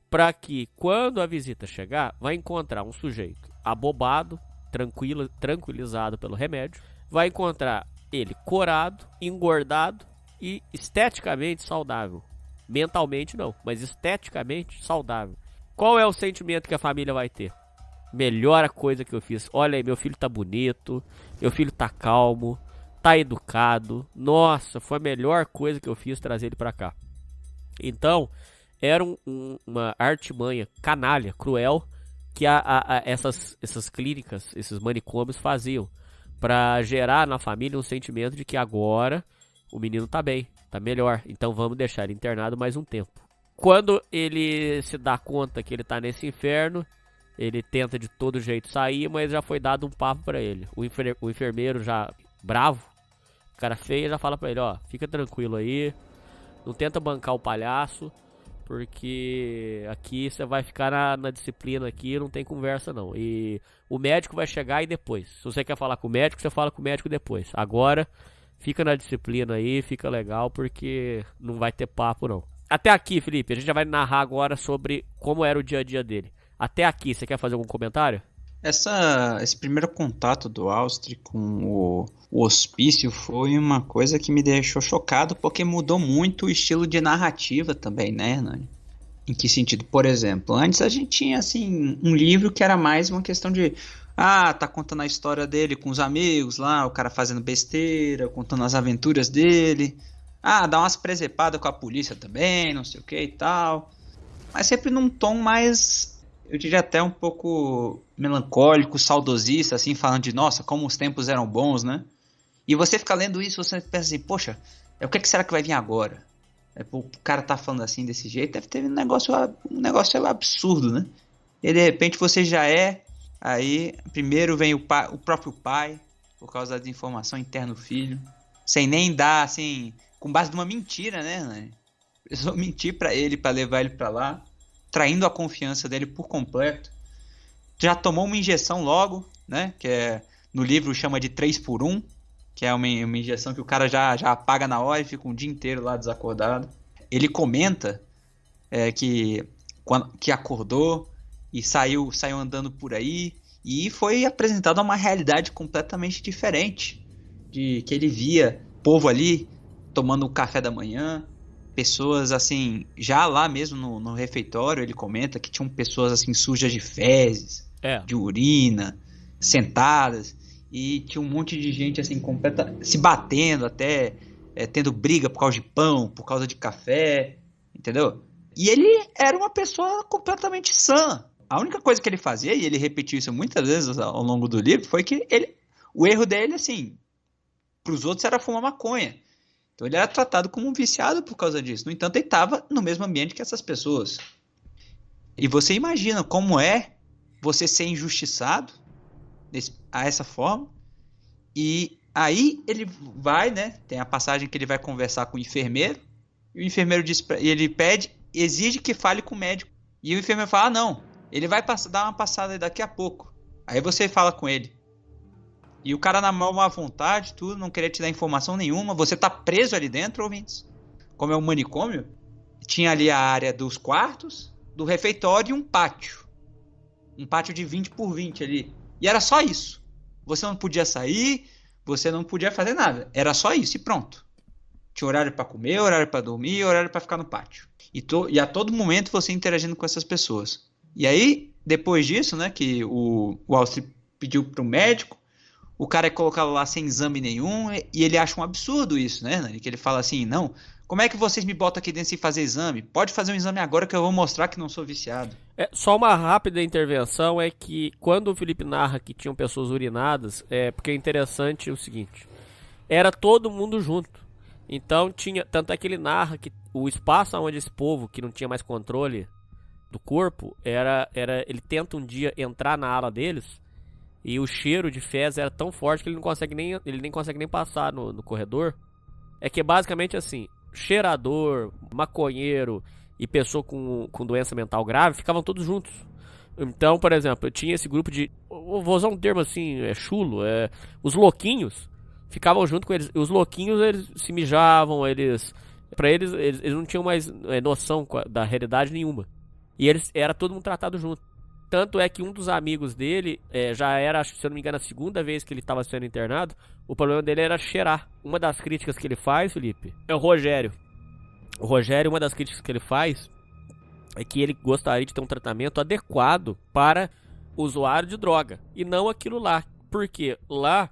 para que quando a visita chegar, vai encontrar um sujeito abobado, tranquilizado pelo remédio, vai encontrar ele corado, engordado e esteticamente saudável. Mentalmente não, mas esteticamente saudável. Qual é o sentimento que a família vai ter? Melhor a coisa que eu fiz. Olha aí, meu filho tá bonito, meu filho tá calmo, tá educado. Nossa, foi a melhor coisa que eu fiz trazer ele pra cá. Então, era uma artimanha canalha, cruel, que essas clínicas, esses manicômios faziam pra gerar na família um sentimento de que agora o menino tá bem, tá melhor, então vamos deixar ele internado mais um tempo. Quando ele se dá conta que ele tá nesse inferno, ele tenta de todo jeito sair, mas já foi dado um papo pra ele. O enfermeiro já bravo, cara feio, já fala pra ele, ó, fica tranquilo aí, não tenta bancar o palhaço, porque aqui você vai ficar na disciplina aqui, não tem conversa não. E o médico vai chegar e depois, se você quer falar com o médico, você fala com o médico depois. Agora, fica na disciplina aí, fica legal, porque não vai ter papo não. Até aqui, Felipe, a gente já vai narrar agora sobre como era o dia a dia dele. Até aqui, você quer fazer algum comentário? Esse primeiro contato do Austri com o hospício foi uma coisa que me deixou chocado, porque mudou muito o estilo de narrativa também, né, Hernani? Em que sentido? Por exemplo, antes a gente tinha, assim, um livro que era mais uma questão de... tá contando a história dele com os amigos lá, o cara fazendo besteira, contando as aventuras dele. Dá umas presepadas com a polícia também, não sei o que e tal. Mas sempre num tom mais... eu diria até um pouco melancólico, saudosista, assim, falando de, nossa, como os tempos eram bons, né? E você fica lendo isso, você pensa assim, poxa, o que será que vai vir agora? O cara tá falando assim, desse jeito, deve ter um negócio absurdo, né? E de repente você já aí primeiro vem o próprio pai, por causa da desinformação interna do filho, sem nem dar, assim, com base numa mentira, né? A pessoa mentir pra ele, pra levar ele pra lá, traindo a confiança dele por completo. Já tomou uma injeção logo, né? Que no livro chama de 3x1, que é uma injeção que o cara já apaga na hora e fica um dia inteiro lá desacordado. Ele comenta que acordou e saiu andando por aí e foi apresentado a uma realidade completamente diferente, de que ele via povo ali tomando o café da manhã, pessoas assim, já lá mesmo no refeitório, ele comenta que tinham pessoas assim sujas de fezes, de urina, sentadas, e tinha um monte de gente assim se batendo até, tendo briga por causa de pão, por causa de café, entendeu? E ele era uma pessoa completamente sã. A única coisa que ele fazia, e ele repetiu isso muitas vezes ao longo do livro, foi que o erro dele, assim, pros outros era fumar maconha. Então ele era tratado como um viciado por causa disso. No entanto, ele estava no mesmo ambiente que essas pessoas. E você imagina como é você ser injustiçado a essa forma. E aí ele vai, né? Tem a passagem que ele vai conversar com o enfermeiro. E o enfermeiro exige que fale com o médico. E o enfermeiro fala, não, ele vai dar uma passada daqui a pouco. Aí você fala com ele. E o cara na mão à vontade, tudo, não queria te dar informação nenhuma. Você tá preso ali dentro, ouvintes. Como é um manicômio, tinha ali a área dos quartos, do refeitório e um pátio. Um pátio de 20 por 20 ali. E era só isso. Você não podia sair, você não podia fazer nada. Era só isso e pronto. Tinha horário para comer, horário para dormir, horário para ficar no pátio. E a todo momento você interagindo com essas pessoas. E aí, depois disso, né, que o Austri pediu pro médico, o cara é colocado lá sem exame nenhum, e ele acha um absurdo isso, né? Que ele fala assim, não, Como é que vocês me botam aqui dentro sem fazer exame? Pode fazer um exame agora que eu vou mostrar que não sou viciado. Só uma rápida intervenção é que quando o Felipe narra que tinham pessoas urinadas, porque é interessante o seguinte, era todo mundo junto. Então tanto é que ele narra que o espaço onde esse povo que não tinha mais controle do corpo, ele tenta um dia entrar na ala deles e o cheiro de fezes era tão forte que ele nem consegue nem passar no corredor. É que basicamente assim, cheirador, maconheiro e pessoa com doença mental grave ficavam todos juntos. Então, por exemplo, eu tinha esse grupo de... Vou usar um termo assim, chulo. Os louquinhos ficavam junto com eles. Os louquinhos, eles se mijavam, pra eles não tinham mais noção da realidade nenhuma. E era todo mundo tratado junto. Tanto é que um dos amigos dele, já era, se eu não me engano, a segunda vez que ele estava sendo internado, o problema dele era cheirar. Uma das críticas que ele faz, Felipe, é o Rogério. O Rogério, uma das críticas que ele faz é que ele gostaria de ter um tratamento adequado para usuário de droga. E não aquilo lá. Porque lá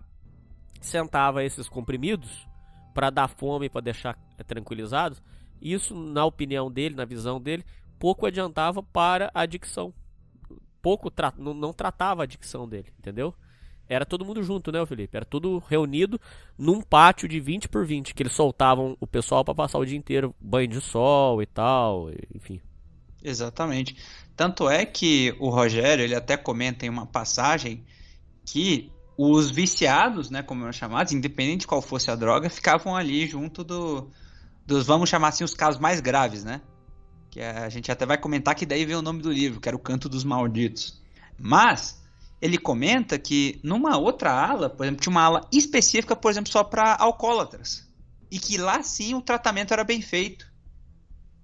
sentava esses comprimidos para dar fome, para deixar tranquilizados. Isso, na opinião dele, na visão dele, pouco adiantava para a adicção. Não tratava a adicção dele, entendeu? Era todo mundo junto, né, Felipe? Era tudo reunido num pátio de 20 por 20, que eles soltavam o pessoal para passar o dia inteiro, banho de sol e tal, enfim. Exatamente. Tanto é que o Rogério, ele até comenta em uma passagem que os viciados, né, como eram chamados, independente de qual fosse a droga, ficavam ali junto dos, vamos chamar assim, os casos mais graves, né? Que a gente até vai comentar que daí vem o nome do livro, que era o Canto dos Malditos. Mas ele comenta que numa outra ala, por exemplo, tinha uma ala específica, por exemplo, só para alcoólatras. E que lá sim o tratamento era bem feito.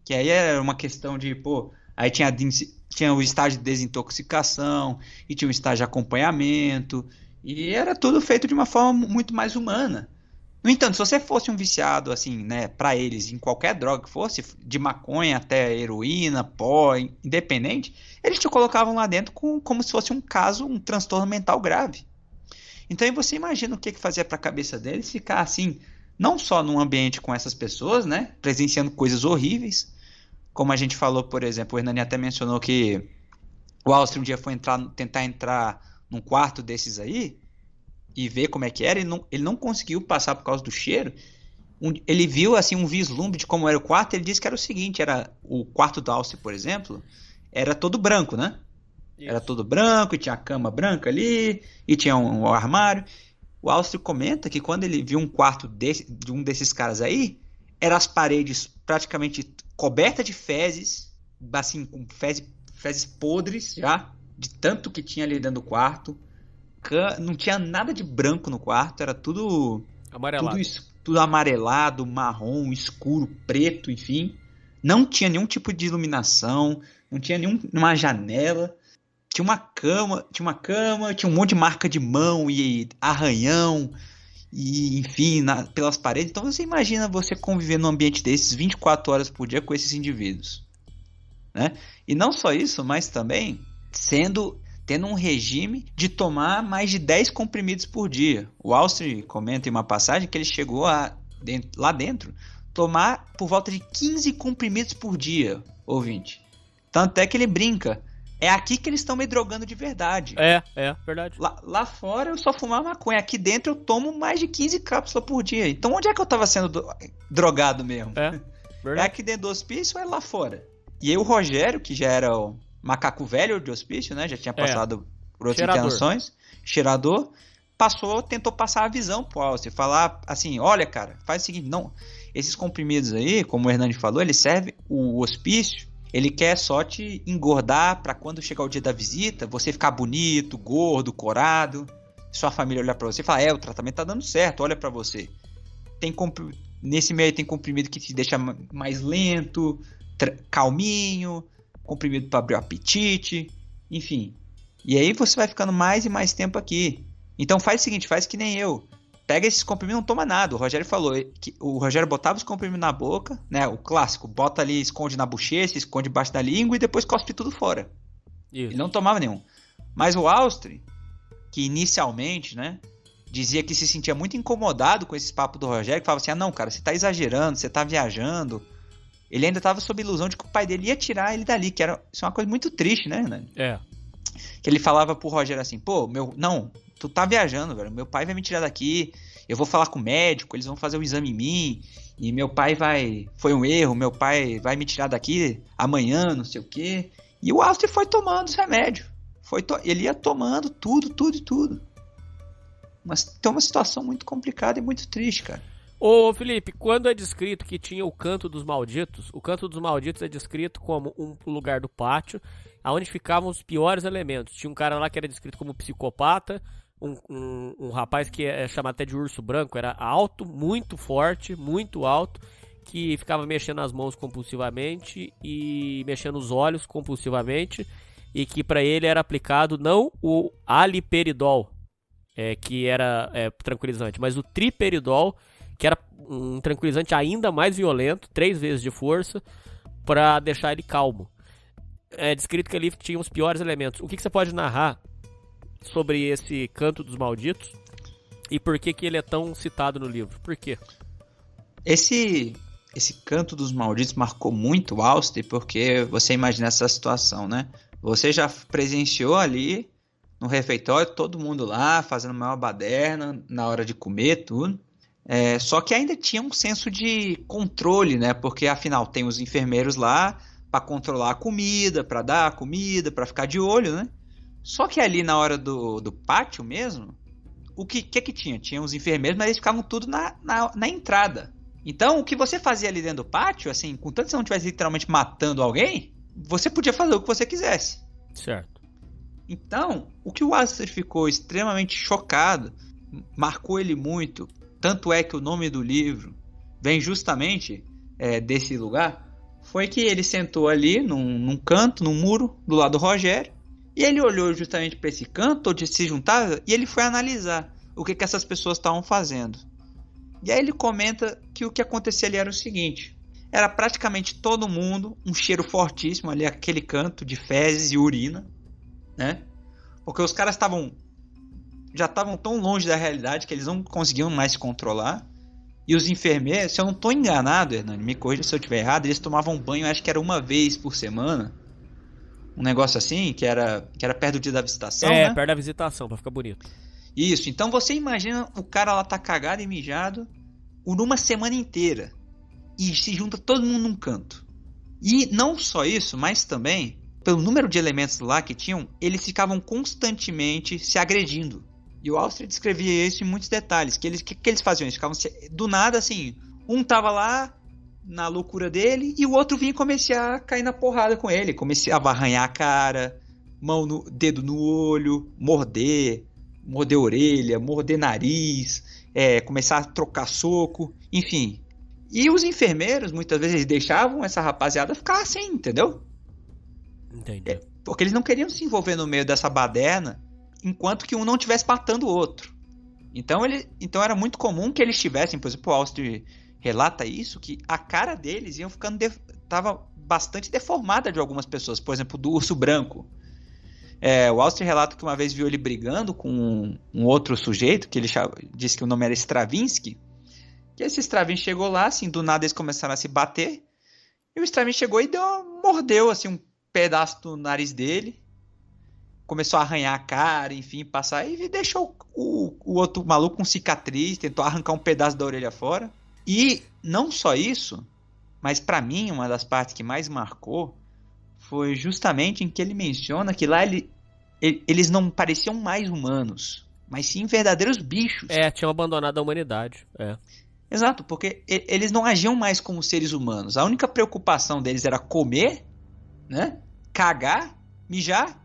Que aí era uma questão de, aí tinha o estágio de desintoxicação, e tinha o estágio de acompanhamento, e era tudo feito de uma forma muito mais humana. No entanto, se você fosse um viciado, assim, né, pra eles, em qualquer droga que fosse, de maconha até heroína, pó, independente, eles te colocavam lá dentro como se fosse um transtorno mental grave. Então aí você imagina o que fazia pra cabeça deles ficar assim, não só num ambiente com essas pessoas, né, presenciando coisas horríveis, como a gente falou, por exemplo, o Hernani até mencionou que o Austria um dia foi tentar entrar num quarto desses aí, e ver como é que era, ele não conseguiu passar por causa do cheiro. Ele viu assim um vislumbre de como era o quarto, ele disse que era o seguinte, era o quarto do Alce, por exemplo, era todo branco, né? Isso. Era todo branco, e tinha a cama branca ali, e tinha um armário. O Alce comenta que quando ele viu um quarto de um desses caras aí, eram as paredes praticamente cobertas de fezes, assim, com fezes podres já, de tanto que tinha ali dentro do quarto. Não tinha nada de branco no quarto, era tudo amarelado. Tudo amarelado, marrom, escuro, preto, enfim. Não tinha nenhum tipo de iluminação, não tinha nenhuma janela. Tinha uma cama, tinha um monte de marca de mão e arranhão, e enfim, pelas paredes. Então você imagina você conviver num ambiente desses 24 horas por dia com esses indivíduos, né? E não só isso, mas também tendo um regime de tomar mais de 10 comprimidos por dia. O Austria comenta em uma passagem que ele chegou lá dentro tomar por volta de 15 comprimidos por dia, ouvinte. Tanto é que ele brinca. É aqui que eles estão me drogando de verdade. Verdade. Lá fora eu só fumava maconha. Aqui dentro eu tomo mais de 15 cápsulas por dia. Então onde é que eu tava sendo drogado mesmo? Verdade. É aqui dentro do hospício ou é lá fora? E aí o Rogério, que já era o macaco velho de hospício, né? Já tinha passado por outras internações. Cheirador. Tentou passar a visão pro Alce. Falar assim, olha, cara, faz o seguinte, não. Esses comprimidos aí, como o Hernani falou, ele serve o hospício. Ele quer só te engordar para quando chegar o dia da visita, você ficar bonito, gordo, corado. Sua família olhar para você e falar, o tratamento tá dando certo, olha para você. Nesse meio tem comprimido que te deixa mais lento, calminho, comprimido para abrir o apetite, enfim. E aí você vai ficando mais e mais tempo aqui. Então faz o seguinte, faz que nem eu. Pega esses comprimidos, não toma nada. O Rogério falou que o Rogério botava os comprimidos na boca, né? O clássico, bota ali, esconde na bochecha, esconde embaixo da língua e depois cospe tudo fora. Isso. Ele não tomava nenhum. Mas o Austria, que inicialmente, né, dizia que se sentia muito incomodado com esses papos do Rogério, que falava assim, não, cara, você tá exagerando, você tá viajando. Ele ainda tava sob ilusão de que o pai dele ia tirar ele dali, que era, isso é uma coisa muito triste, né, Hernani? Que ele falava pro Rogério assim, não, tu tá viajando, velho, meu pai vai me tirar daqui, eu vou falar com o médico, eles vão fazer um exame em mim, e meu pai foi um erro, meu pai vai me tirar daqui amanhã, não sei o quê. E o Auster foi tomando os remédios. Ele ia tomando tudo. Mas tem uma situação muito complicada e muito triste, cara. Ô Felipe, quando é descrito que tinha o Canto dos Malditos, o Canto dos Malditos é descrito como um lugar do pátio onde ficavam os piores elementos. Tinha um cara lá que era descrito como psicopata, um rapaz que é chamado até de urso branco, era alto, muito forte, muito alto, que ficava mexendo as mãos compulsivamente e mexendo os olhos compulsivamente, e que para ele era aplicado não o haliperidol, que era tranquilizante, mas o triperidol, que era um tranquilizante ainda mais violento, 3 vezes de força, para deixar ele calmo. É descrito que ali tinha os piores elementos. O que você pode narrar sobre esse Canto dos Malditos e por que ele é tão citado no livro? Por quê? Esse Canto dos Malditos marcou muito o Auster, porque você imagina essa situação, né? Você já presenciou ali no refeitório, todo mundo lá fazendo maior baderna na hora de comer, tudo. Só que ainda tinha um senso de controle, né? Porque afinal tem os enfermeiros lá para controlar a comida, para dar a comida, para ficar de olho, né? Só que ali na hora do pátio mesmo, o que tinha? Tinha os enfermeiros, mas eles ficavam tudo na entrada. Então, o que você fazia ali dentro do pátio, assim, contanto que você não estivesse literalmente matando alguém, você podia fazer o que você quisesse. Certo. Então, o que o Auster ficou extremamente chocado, marcou ele muito, tanto é que o nome do livro vem justamente desse lugar, foi que ele sentou ali num canto, num muro, do lado do Rogério, e ele olhou justamente para esse canto onde se juntava e ele foi analisar o que essas pessoas estavam fazendo. E aí ele comenta que o que acontecia ali era o seguinte: era praticamente todo mundo, um cheiro fortíssimo ali, aquele canto de fezes e urina, né? Porque os caras já estavam tão longe da realidade que eles não conseguiam mais se controlar. E os enfermeiros, se eu não estou enganado, Hernani, me corrija se eu estiver errado, eles tomavam banho, acho que era uma vez por semana. Um negócio assim, que era perto do dia da visitação, né? Perto da visitação, pra ficar bonito. Isso, então você imagina o cara lá tá cagado e mijado numa semana inteira. E se junta todo mundo num canto. E não só isso, mas também, pelo número de elementos lá que tinham, eles ficavam constantemente se agredindo. E o Auster descrevia isso em muitos detalhes. Que eles faziam? Eles ficavam do nada assim. Um tava lá na loucura dele e o outro vinha e começava a cair na porrada com ele. Começava a arranhar a cara, dedo no olho, morder a orelha, morder nariz, começar a trocar soco, enfim. E os enfermeiros, muitas vezes, eles deixavam essa rapaziada ficar assim, entendeu? Entendi. Porque eles não queriam se envolver no meio dessa baderna enquanto que um não estivesse matando o outro. Então era muito comum que eles tivessem, por exemplo, o Auster relata isso, que a cara deles iam ficando tava bastante deformada de algumas pessoas, por exemplo, do urso branco. O Auster relata que uma vez viu ele brigando com um outro sujeito, que ele disse que o nome era Stravinsky, que esse Stravinsky chegou lá, assim, do nada eles começaram a se bater, e o Stravinsky chegou e mordeu assim, um pedaço do nariz dele, começou a arranhar a cara, enfim, passar, e deixou o outro maluco com cicatriz, tentou arrancar um pedaço da orelha fora. E não só isso, mas para mim uma das partes que mais marcou foi justamente em que ele menciona que lá eles não pareciam mais humanos, mas sim verdadeiros bichos. Tinham abandonado a humanidade. Exato, porque eles não agiam mais como seres humanos. A única preocupação deles era comer, né? Cagar, mijar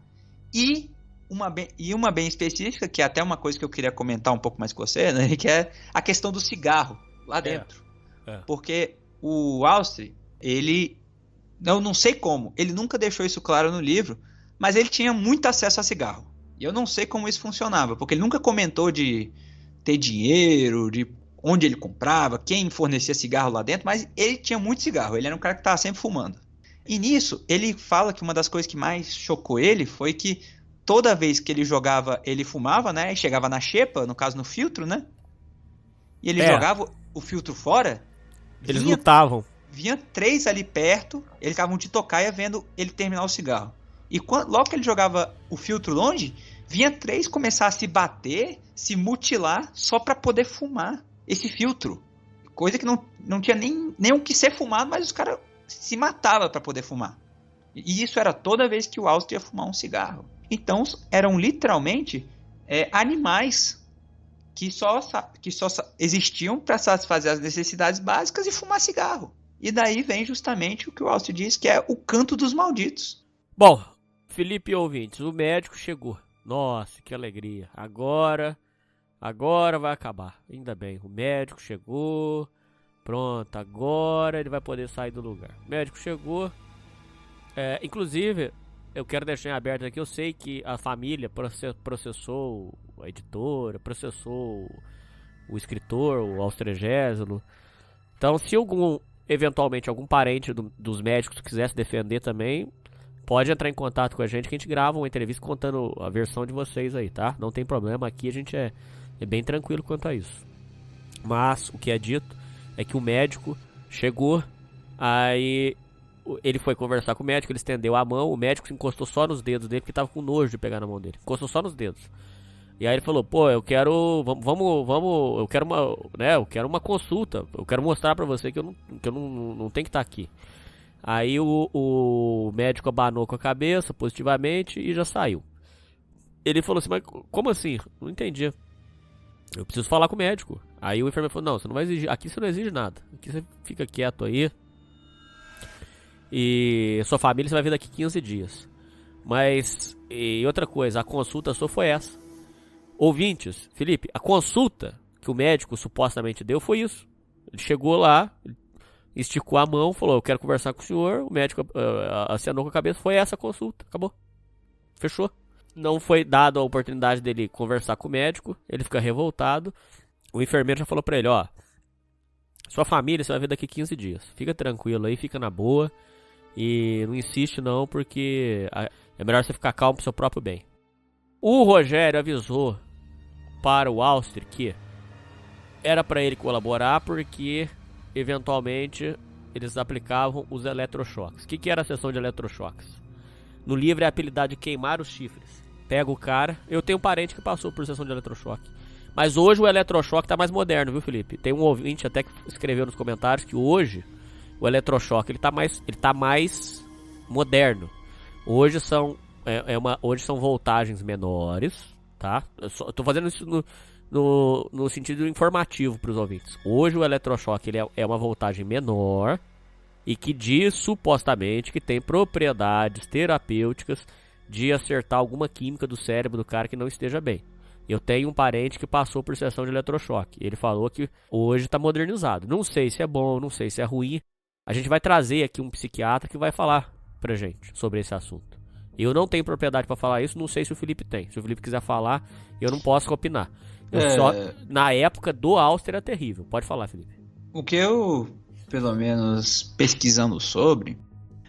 e uma bem específica, que é até uma coisa que eu queria comentar um pouco mais com você, né? Que é a questão do cigarro lá dentro. Porque o Auster, eu não sei como, ele nunca deixou isso claro no livro, mas ele tinha muito acesso a cigarro. E eu não sei como isso funcionava, porque ele nunca comentou de ter dinheiro, de onde ele comprava, quem fornecia cigarro lá dentro, mas ele tinha muito cigarro, ele era um cara que estava sempre fumando. E nisso, ele fala que uma das coisas que mais chocou ele foi que toda vez que ele jogava, ele fumava, né? E chegava na xepa, no caso no filtro, né? E ele jogava o filtro fora. Eles lutavam. Vinha 3 ali perto, eles ficavam de tocaia vendo ele terminar o cigarro. E logo que ele jogava o filtro longe, vinha 3 começar a se bater, se mutilar, só pra poder fumar esse filtro. Coisa que não tinha nem o que ser fumado, mas os caras se matavam pra poder fumar. E isso era toda vez que o Austin ia fumar um cigarro. Então eram literalmente animais que só existiam para satisfazer as necessidades básicas e fumar cigarro. E daí vem justamente o que o Austin diz, que é o canto dos malditos. Bom, Felipe e ouvintes, o médico chegou. Nossa, que alegria. Agora vai acabar. Ainda bem, o médico chegou. Pronto, agora ele vai poder sair do lugar. O médico chegou. Inclusive, eu quero deixar em aberto aqui, eu sei que a família processou a editora, processou o escritor, o Austrégésilo. Então, se eventualmente algum parente dos médicos quisesse defender também, pode entrar em contato com a gente que a gente grava uma entrevista contando a versão de vocês aí, tá? Não tem problema, aqui a gente é bem tranquilo quanto a isso. Mas o que é dito é que o médico chegou, aí ele foi conversar com o médico, ele estendeu a mão, o médico se encostou só nos dedos dele, porque tava com nojo de pegar na mão dele. Encostou só nos dedos. E aí ele falou, pô, eu quero, vamos, eu quero uma consulta, eu quero mostrar pra você que eu não tenho que estar aqui. Aí o médico abanou com a cabeça positivamente e já saiu. Ele falou assim, mas como assim? Não entendi. Eu preciso falar com o médico. Aí o enfermeiro falou, não, você não vai exigir, aqui você não exige nada. Aqui você fica quieto aí. E sua família você vai ver daqui 15 dias. Mas, e outra coisa, a consulta sua foi essa. Ouvintes, Felipe, a consulta que o médico supostamente deu foi isso. Ele chegou lá, esticou a mão, falou, eu quero conversar com o senhor. O médico acenou com a cabeça, foi essa a consulta, acabou. Fechou. Não foi dada a oportunidade dele conversar com o médico, ele fica revoltado. O enfermeiro já falou pra ele, ó, sua família você vai ver daqui 15 dias. Fica tranquilo aí, fica na boa. E não insiste não, porque é melhor você ficar calmo pro seu próprio bem. O Rogério avisou para o Auster que era para ele colaborar porque eventualmente eles aplicavam os eletrochoques. O que era a sessão de eletrochoques? No livro é apelidado de queimar os chifres. Pega o cara, eu tenho um parente que passou por sessão de eletrochoque. Mas hoje o eletrochoque tá mais moderno, viu, Felipe? Tem um ouvinte até que escreveu nos comentários que hoje o eletrochoque ele tá mais moderno. Hoje são hoje são voltagens menores, tá? Eu tô fazendo isso no sentido informativo para os ouvintes. Hoje o eletrochoque ele é uma voltagem menor e que diz supostamente que tem propriedades terapêuticas de acertar alguma química do cérebro do cara que não esteja bem. Eu tenho um parente que passou por sessão de eletrochoque. Ele falou que hoje está modernizado. Não sei se é bom, não sei se é ruim. A gente vai trazer aqui um psiquiatra que vai falar pra gente sobre esse assunto. Eu não tenho propriedade para falar isso, não sei se o Felipe tem. Se o Felipe quiser falar, eu não posso opinar. Na época do Auster era terrível. Pode falar, Felipe. O que eu, pelo menos, pesquisando sobre,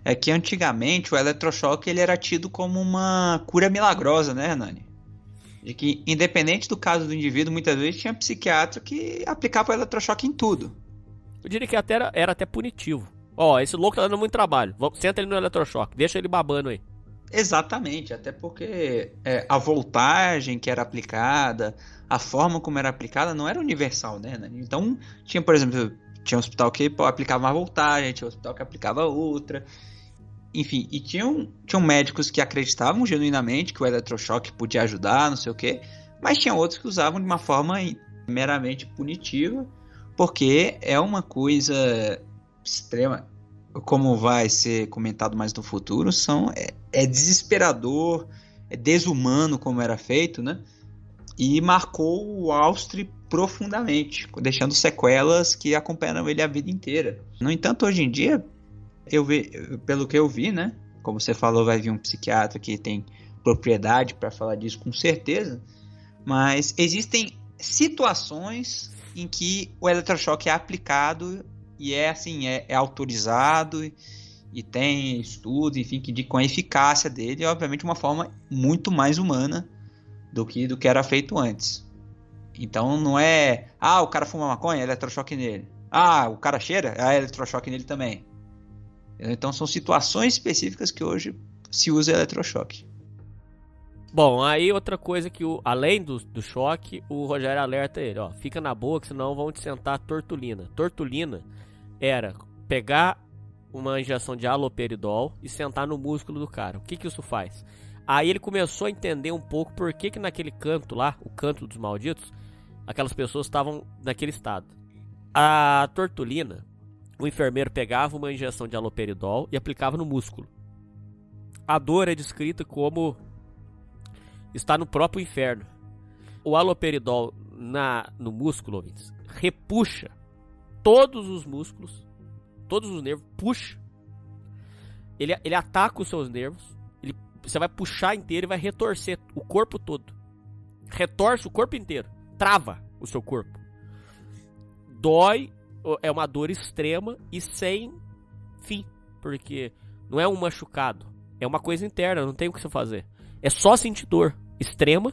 é que antigamente o eletrochoque ele era tido como uma cura milagrosa, né, Hernani? De que, independente do caso do indivíduo, muitas vezes tinha psiquiatra que aplicava o eletrochoque em tudo. Eu diria que era até punitivo. Ó, esse louco tá dando muito trabalho. Senta ele no eletrochoque, deixa ele babando aí. Exatamente, até porque a voltagem que era aplicada, a forma como era aplicada não era universal, né? Então, tinha, por exemplo, tinha um hospital que aplicava uma voltagem, tinha um hospital que aplicava outra. Enfim, e tinham médicos que acreditavam genuinamente que o eletrochoque podia ajudar, não sei o quê, mas tinha outros que usavam de uma forma meramente punitiva, porque é uma coisa extrema, como vai ser comentado mais no futuro, é desesperador, é desumano como era feito, né? E marcou o Auster profundamente, deixando sequelas que acompanharam ele a vida inteira. No entanto, hoje em dia, pelo que eu vi, né? Como você falou, vai vir um psiquiatra que tem propriedade para falar disso com certeza, mas existem situações em que o eletrochoque é aplicado e é autorizado E tem estudo, enfim, que indicam a eficácia dele, e obviamente uma forma muito mais humana do que era feito antes. Então não é, o cara fuma maconha, eletrochoque nele. O cara cheira, eletrochoque nele também. Então são situações específicas que hoje se usa eletrochoque. Bom, aí outra coisa que, além do choque, o Rogério alerta ele, fica na boa que senão vão te sentar tortulina. Tortulina era pegar uma injeção de haloperidol e sentar no músculo do cara. O que isso faz? Aí ele começou a entender um pouco por que naquele canto lá, o canto dos malditos, aquelas pessoas estavam naquele estado. A tortulina, o enfermeiro pegava uma injeção de haloperidol e aplicava no músculo. A dor é descrita como está no próprio inferno. O haloperidol no músculo, ouvintes, repuxa todos os músculos, todos os nervos, puxa. Ele ataca os seus nervos, você vai puxar inteiro e vai retorcer o corpo todo. Retorce o corpo inteiro, trava o seu corpo. Dói, é uma dor extrema e sem fim, porque não é um machucado, é uma coisa interna, não tem o que você fazer. É só sentir dor extrema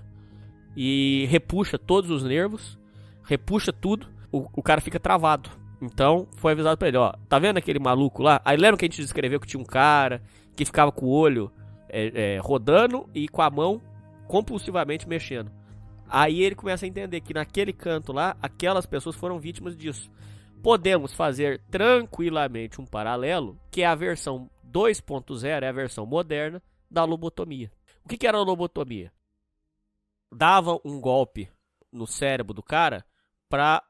e repuxa todos os nervos, repuxa tudo, o cara fica travado. Então foi avisado pra ele, tá vendo aquele maluco lá? Aí lembra que a gente descreveu que tinha um cara que ficava com o olho rodando e com a mão compulsivamente mexendo. Aí ele começa a entender que naquele canto lá, aquelas pessoas foram vítimas disso. Podemos fazer tranquilamente um paralelo, que é a versão 2.0, é a versão moderna da lobotomia. O que era a lobotomia? Dava um golpe no cérebro do cara para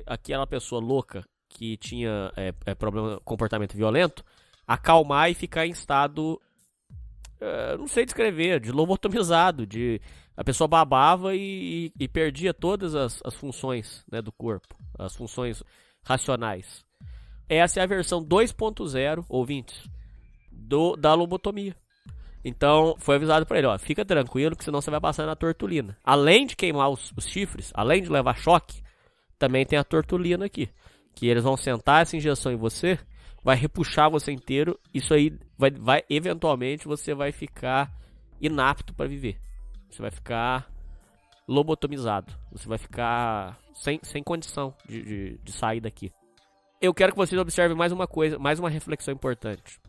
aquela pessoa louca que tinha problema de comportamento violento acalmar e ficar em estado, não sei descrever, de lobotomizado, a pessoa babava e perdia todas as funções, né, do corpo, as funções racionais. Essa é a versão 2.0, ouvintes, da lobotomia. Então foi avisado pra ele, fica tranquilo que senão você vai passar na tortulina. Além de queimar os chifres, além de levar choque, também tem a tortulina aqui, que eles vão sentar essa injeção em você, vai repuxar você inteiro, isso aí vai eventualmente você vai ficar inapto para viver. Você vai ficar lobotomizado, você vai ficar sem condição de sair daqui. Eu quero que vocês observem mais uma coisa, mais uma reflexão importante.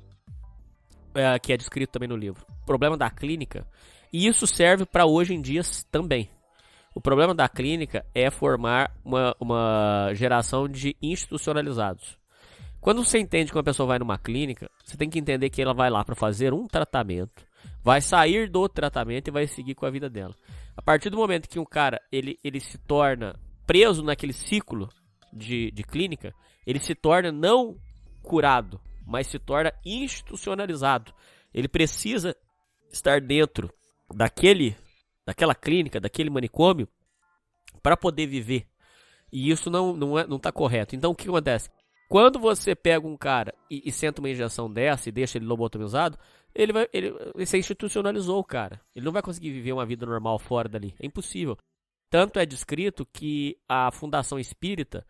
Que é descrito também no livro. O problema da clínica, e isso serve para hoje em dia também. O problema da clínica é formar uma geração de institucionalizados. Quando você entende que uma pessoa vai numa clínica, você tem que entender que ela vai lá para fazer um tratamento, vai sair do tratamento e vai seguir com a vida dela. A partir do momento que um cara ele se torna preso naquele ciclo de clínica, ele se torna não curado, mas se torna institucionalizado. Ele precisa estar dentro daquela clínica, daquele manicômio, para poder viver. E isso não está correto. Então o que acontece? Quando você pega um cara e senta uma injeção dessa e deixa ele lobotomizado, você institucionalizou o cara. Ele não vai conseguir viver uma vida normal fora dali. É impossível. Tanto é descrito que a Fundação Espírita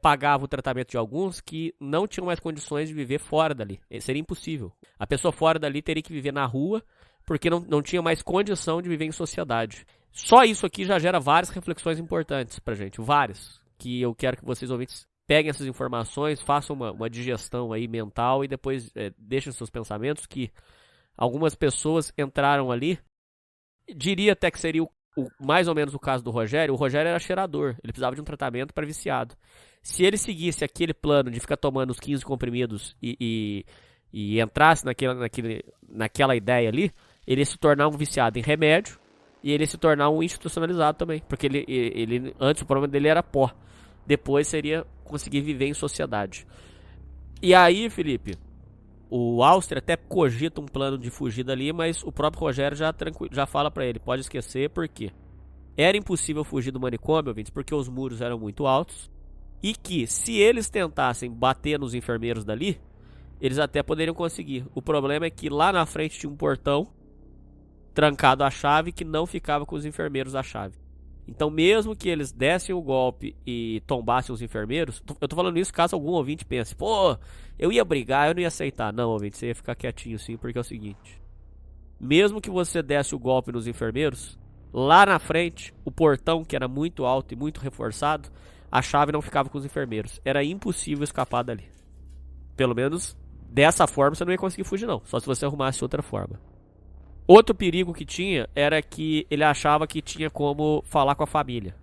pagava o tratamento de alguns que não tinham mais condições de viver fora dali. Seria impossível. A pessoa fora dali teria que viver na rua porque não tinha mais condição de viver em sociedade. Só isso aqui já gera várias reflexões importantes pra gente. Várias. Que eu quero que vocês ouvintes peguem essas informações, façam uma digestão aí mental e depois deixem seus pensamentos, que algumas pessoas entraram ali. Diria até que seria mais ou menos o caso do Rogério. O Rogério era cheirador, ele precisava de um tratamento para viciado. Se ele seguisse aquele plano de ficar tomando os 15 comprimidos e entrasse naquela ideia ali, ele ia se tornar um viciado em remédio e ele ia se tornar um institucionalizado também, porque ele antes o problema dele era pó, depois seria conseguir viver em sociedade. E aí, Felipe, o Áustria até cogita um plano de fugida ali, mas o próprio Rogério já fala pra ele, pode esquecer, porque era impossível fugir do manicômio, ouvintes, porque os muros eram muito altos, e que se eles tentassem bater nos enfermeiros dali, eles até poderiam conseguir. O problema é que lá na frente tinha um portão trancado à chave que não ficava com os enfermeiros à chave. Então, mesmo que eles dessem o golpe e tombassem os enfermeiros, eu tô falando isso caso algum ouvinte pense, pô, eu ia brigar, eu não ia aceitar. Não, ouvinte, você ia ficar quietinho sim, porque é o seguinte, mesmo que você desse o golpe nos enfermeiros, lá na frente, o portão, que era muito alto e muito reforçado, a chave não ficava com os enfermeiros. Era impossível escapar dali. Pelo menos dessa forma você não ia conseguir fugir não, só se você arrumasse outra forma. Outro perigo que tinha era que ele achava que tinha como falar com a família.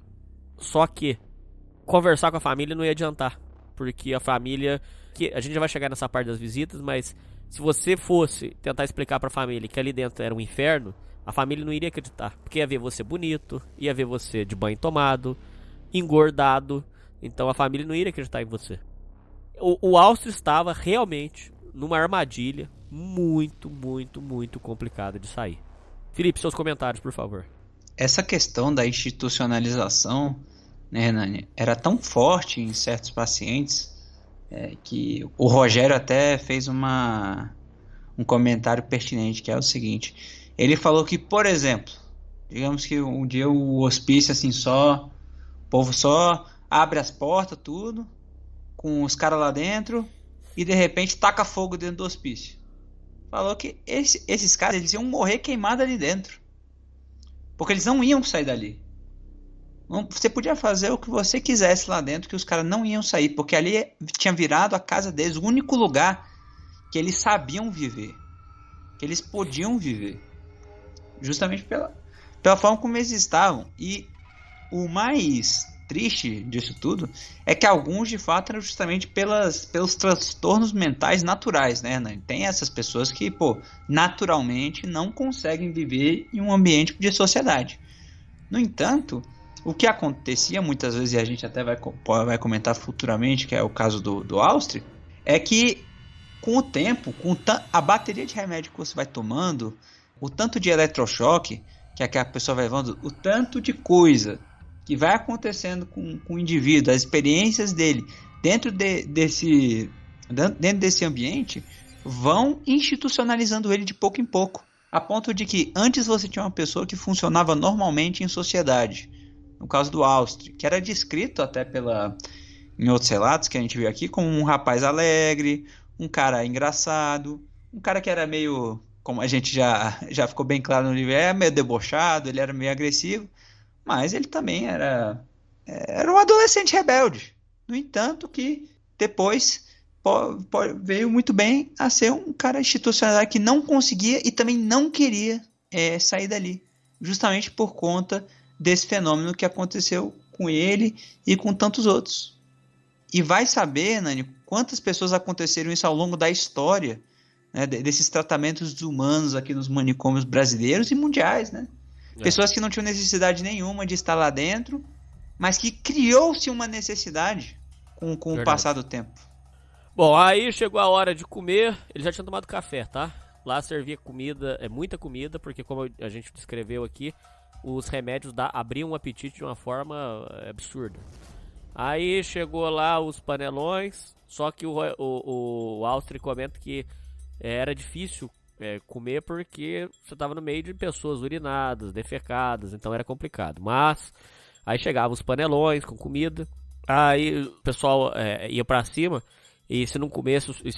Só que conversar com a família não ia adiantar, porque a família, que a gente já vai chegar nessa parte das visitas, mas se você fosse tentar explicar pra família que ali dentro era um inferno, a família não iria acreditar, porque ia ver você bonito, ia ver você de banho tomado, engordado, então a família não iria acreditar em você. O Austro estava realmente numa armadilha muito, muito, muito complicada de sair. Felipe, seus comentários, por favor. Essa questão da institucionalização, né, Hernani, era tão forte em certos pacientes que o Rogério até fez um comentário pertinente, que é o seguinte. Ele falou que, por exemplo, digamos que um dia o hospício, assim, o povo só abre as portas, tudo, com os caras lá dentro, e de repente taca fogo dentro do hospício. Falou que esses caras, eles iam morrer queimados ali dentro, porque eles não iam sair dali. Você podia fazer o que você quisesse lá dentro, que os caras não iam sair, porque ali tinha virado a casa deles, o único lugar que eles sabiam viver, que eles podiam viver, justamente pela forma como eles estavam. E o mais triste disso tudo é que alguns de fato eram justamente pelos transtornos mentais naturais, né? Tem essas pessoas que, naturalmente não conseguem viver em um ambiente de sociedade. No entanto, o que acontecia muitas vezes, e a gente até vai comentar futuramente, que é o caso do Austri, é que com o tempo, com a bateria de remédio que você vai tomando, o tanto de eletrochoque que a pessoa vai levando, o tanto de coisa que vai acontecendo com o indivíduo, as experiências dele dentro desse ambiente, vão institucionalizando ele de pouco em pouco, a ponto de que antes você tinha uma pessoa que funcionava normalmente em sociedade, no caso do Austri, que era descrito até em outros relatos que a gente viu aqui, como um rapaz alegre, um cara engraçado, um cara que era meio, como a gente já ficou bem claro no livro, meio debochado, ele era meio agressivo, mas ele também era um adolescente rebelde. No entanto, que depois veio muito bem a ser um cara institucionalizado que não conseguia e também não queria sair dali, justamente por conta desse fenômeno que aconteceu com ele e com tantos outros. E vai saber, Nani, quantas pessoas aconteceram isso ao longo da história, né, desses tratamentos desumanos aqui nos manicômios brasileiros e mundiais, né? Pessoas que não tinham necessidade nenhuma de estar lá dentro, mas que criou-se uma necessidade com o passar do tempo. Bom, aí chegou a hora de comer. Ele já tinha tomado café, tá? Lá servia comida, muita comida, porque como a gente descreveu aqui, os remédios abriam o apetite de uma forma absurda. Aí chegou lá os panelões, só que o Austri comenta que era difícil comer porque você estava no meio de pessoas urinadas, defecadas, então era complicado. Mas aí chegavam os panelões com comida, aí o pessoal ia pra cima e se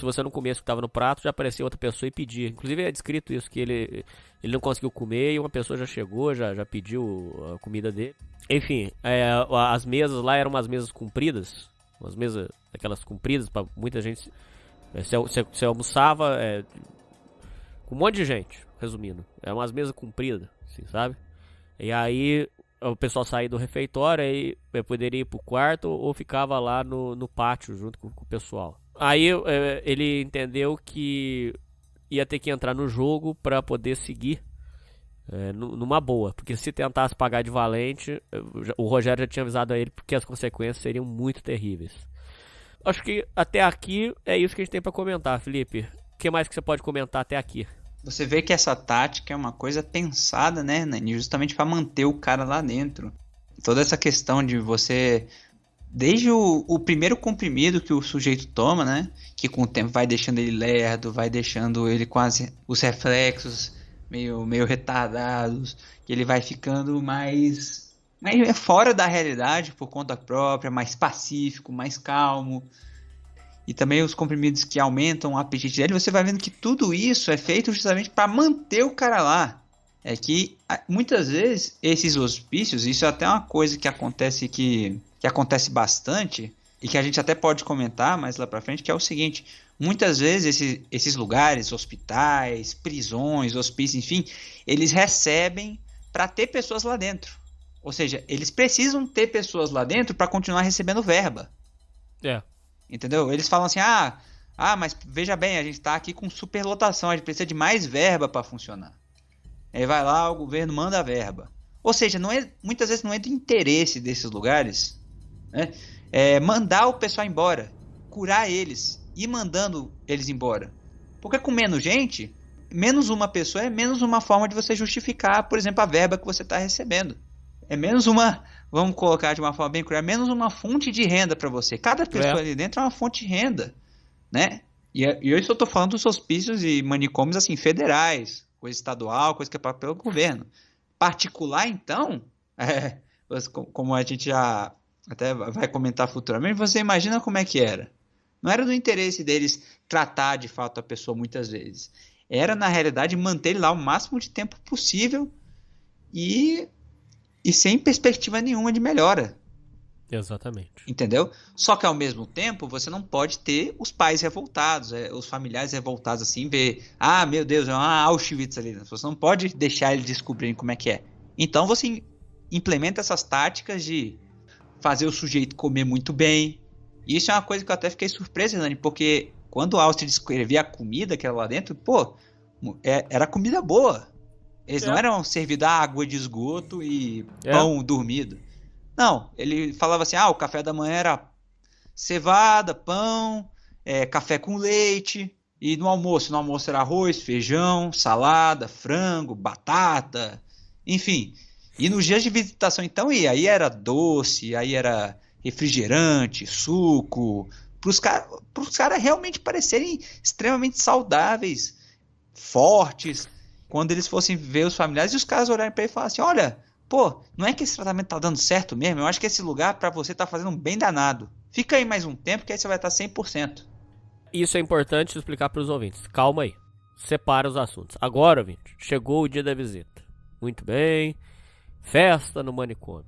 você não comesse o que estava no prato, já aparecia outra pessoa e pedia. Inclusive é descrito isso, que ele não conseguiu comer e uma pessoa já chegou, já pediu a comida dele. Enfim, as mesas lá eram umas mesas compridas, umas mesas aquelas compridas para muita gente. Você almoçava com um monte de gente, resumindo. É umas mesas compridas, assim, sabe? E aí o pessoal saía do refeitório e poderia ir pro quarto ou ficava lá no pátio junto com o pessoal. Aí ele entendeu que ia ter que entrar no jogo para poder seguir numa boa. Porque se tentasse pagar de valente, o Rogério já tinha avisado a ele porque as consequências seriam muito terríveis. Acho que até aqui é isso que a gente tem para comentar, Felipe. O que mais que você pode comentar até aqui? Você vê que essa tática é uma coisa pensada, né, Nani? Justamente para manter o cara lá dentro. Toda essa questão de você... Desde o primeiro comprimido que o sujeito toma, né? Que com o tempo vai deixando ele lerdo, vai deixando ele com os reflexos meio retardados. Que ele vai ficando mais Mas é fora da realidade, por conta própria, mais pacífico, mais calmo. E também os comprimidos que aumentam o apetite dele, você vai vendo que tudo isso é feito justamente para manter o cara lá. É que muitas vezes esses hospícios, isso é até uma coisa que acontece bastante e que a gente até pode comentar mais lá para frente, que é o seguinte: muitas vezes esses lugares, hospitais, prisões, hospícios, enfim, eles recebem para ter pessoas lá dentro. Ou seja, eles precisam ter pessoas lá dentro para continuar recebendo verba. É. Entendeu? Eles falam assim, mas veja bem, a gente está aqui com superlotação, a gente precisa de mais verba para funcionar. Aí vai lá, o governo manda a verba. Ou seja, muitas vezes não é do interesse desses lugares, né, mandar o pessoal embora, curar eles, ir mandando eles embora. Porque com menos gente, menos uma pessoa é menos uma forma de você justificar, por exemplo, a verba que você está recebendo. É menos uma, vamos colocar de uma forma bem cruel, é menos uma fonte de renda para você. Cada pessoa ali dentro é uma fonte de renda, né? E eu só estou falando dos hospícios e manicômios assim, federais, coisa estadual, coisa que é pago pelo governo. Particular, então, como a gente já até vai comentar futuramente, você imagina como é que era. Não era do interesse deles tratar de fato a pessoa muitas vezes. Era, na realidade, manter ele lá o máximo de tempo possível e sem perspectiva nenhuma de melhora. Exatamente. Entendeu? Só que ao mesmo tempo você não pode ter os pais revoltados, os familiares revoltados assim, ver, meu Deus, é uma Auschwitz ali. Você não pode deixar eles descobrirem como é que é. Então você implementa essas táticas de fazer o sujeito comer muito bem. E isso é uma coisa que eu até fiquei surpreso, Nani, porque quando o Auster descrevia a comida que era lá dentro, era comida boa. Eles não eram servidos água de esgoto e pão dormido. Não, ele falava assim, o café da manhã era cevada, pão, café com leite. E no almoço era arroz, feijão, salada, frango, batata, enfim. E nos dias de visitação, então, aí era doce, aí era refrigerante, suco, para os caras realmente parecerem extremamente saudáveis, fortes. Quando eles fossem ver os familiares e os caras olharem para ele e falarem assim, olha, não é que esse tratamento tá dando certo mesmo, eu acho que esse lugar para você tá fazendo um bem danado. Fica aí mais um tempo que aí você vai estar 100%. Isso é importante explicar para os ouvintes. Calma aí, separa os assuntos. Agora, ouvinte, chegou o dia da visita. Muito bem, festa no manicômio.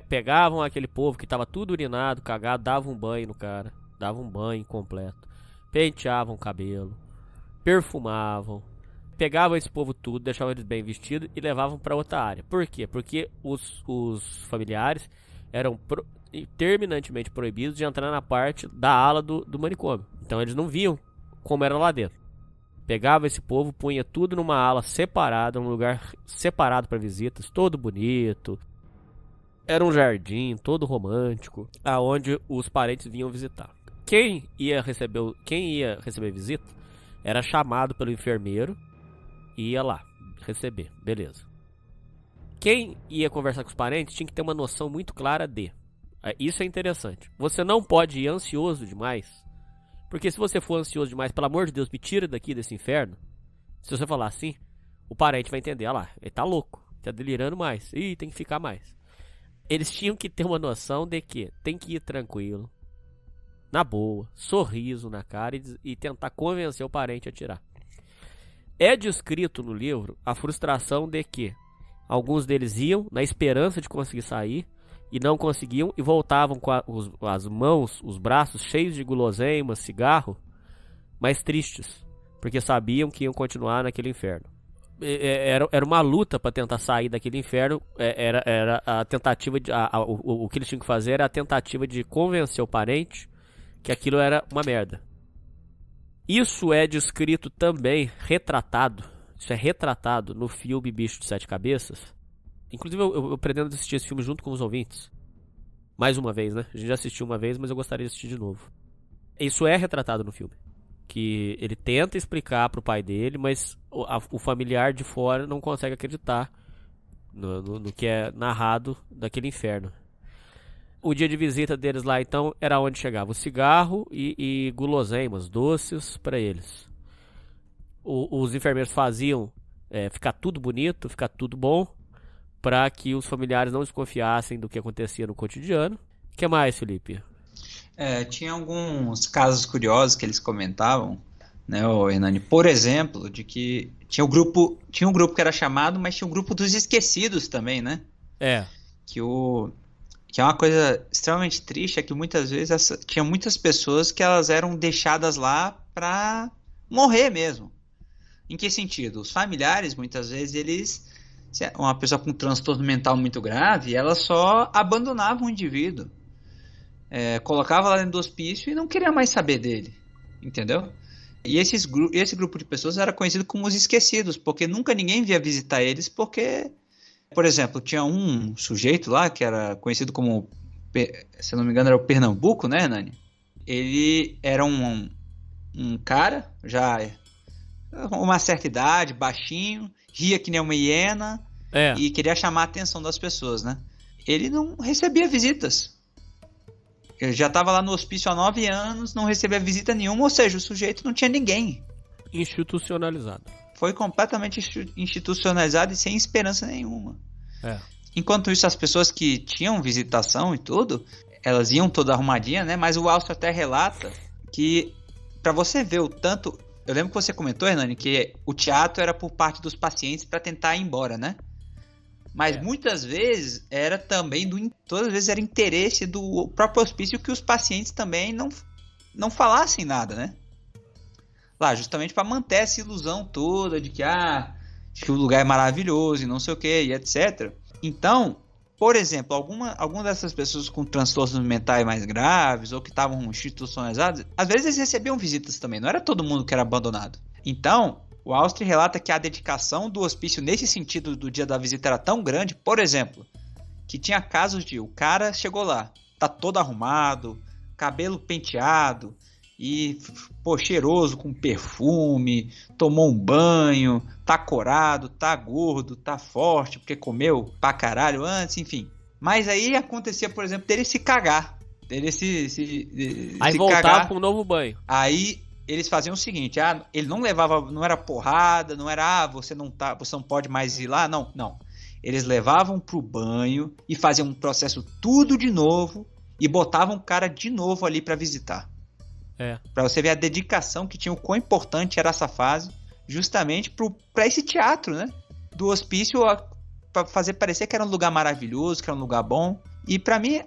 Pegavam aquele povo que tava tudo urinado, cagado, davam um banho no cara, davam um banho completo, penteavam o cabelo, perfumavam, pegavam esse povo tudo, deixavam eles bem vestidos e levavam para outra área. Por quê? Porque os familiares eram terminantemente proibidos de entrar na parte da ala do manicômio. Então eles não viam como era lá dentro. Pegava esse povo, punha tudo numa ala separada, num lugar separado para visitas, todo bonito. Era um jardim todo romântico, aonde os parentes vinham visitar. Quem ia receber visita era chamado pelo enfermeiro e ia lá receber, beleza. Quem ia conversar com os parentes tinha que ter uma noção muito clara de. Isso é interessante. Você não pode ir ansioso demais, porque se você for ansioso demais, pelo amor de Deus, me tira daqui desse inferno. Se você falar assim, o parente vai entender, lá, ele tá louco, tá delirando mais, tem que ficar mais. Eles tinham que ter uma noção de que tem que ir tranquilo, na boa, sorriso na cara e tentar convencer o parente a tirar. É descrito no livro a frustração de que alguns deles iam na esperança de conseguir sair e não conseguiam e voltavam com as mãos, os braços cheios de guloseimas, cigarro, mas tristes, porque sabiam que iam continuar naquele inferno. Era uma luta para tentar sair daquele inferno. Era a tentativa de, o que eles tinham que fazer era a tentativa de convencer o parente que aquilo era uma merda. Isso é descrito também, isso é retratado no filme Bicho de Sete Cabeças. Inclusive eu pretendo assistir esse filme junto com os ouvintes. Mais uma vez, né? A gente já assistiu uma vez, mas eu gostaria de assistir de novo. Isso é retratado no filme. Que ele tenta explicar pro pai dele, mas o familiar de fora não consegue acreditar no que é narrado daquele inferno. O dia de visita deles lá, então, era onde chegava o cigarro e guloseimas, doces para eles. Os enfermeiros faziam ficar tudo bonito, ficar tudo bom, para que os familiares não desconfiassem do que acontecia no cotidiano. O que mais, Felipe? Tinha alguns casos curiosos que eles comentavam, né, o Hernani? Por exemplo, de que tinha um grupo que era chamado, mas tinha um grupo dos esquecidos também, né? Que é uma coisa extremamente triste, é que muitas vezes tinha muitas pessoas que elas eram deixadas lá para morrer mesmo. Em que sentido? Os familiares, muitas vezes, uma pessoa com um transtorno mental muito grave, ela só abandonava o indivíduo. Colocava lá dentro do hospício e não queria mais saber dele, entendeu? E esse grupo de pessoas era conhecido como os esquecidos, porque nunca ninguém via visitar eles, porque, por exemplo, tinha um sujeito lá que era conhecido como, se eu não me engano, era o Pernambuco, né, Nani? Ele era um cara, já uma certa idade, baixinho, ria que nem uma hiena e queria chamar a atenção das pessoas, né? Ele não recebia visitas. Eu já estava lá no hospício há 9 anos, não recebia visita nenhuma, ou seja, o sujeito não tinha ninguém. Institucionalizado. Foi completamente institucionalizado e sem esperança nenhuma. Enquanto isso, as pessoas que tinham visitação e tudo, elas iam toda arrumadinha, né? Mas o Alstro até relata que, para você ver o tanto... Eu lembro que você comentou, Hernani, que o teatro era por parte dos pacientes para tentar ir embora, né? Mas muitas vezes era também todas as vezes era interesse do próprio hospício que os pacientes também não falassem nada, né? Lá, justamente para manter essa ilusão toda de que o lugar é maravilhoso e não sei o que, e etc. Então, por exemplo, alguma dessas pessoas com transtornos mentais mais graves ou que estavam institucionalizadas, às vezes eles recebiam visitas também, não era todo mundo que era abandonado. Então, o Alstro relata que a dedicação do hospício nesse sentido do dia da visita era tão grande, por exemplo, que tinha casos de o cara chegou lá, tá todo arrumado, cabelo penteado e cheiroso com perfume, tomou um banho, tá corado, tá gordo, tá forte porque comeu pra caralho antes, enfim. Mas aí acontecia, por exemplo, dele se cagar, aí se voltava cagar. com um novo banho. Aí eles faziam o seguinte, ele não levava, não era porrada, não era, você não pode mais ir lá, não. Eles levavam pro banho e faziam um processo tudo de novo e botavam o cara de novo ali para visitar. Pra você ver a dedicação que tinha, o quão importante era essa fase, justamente pra esse teatro, né? Do hospício, pra fazer parecer que era um lugar maravilhoso, que era um lugar bom. E pra mim,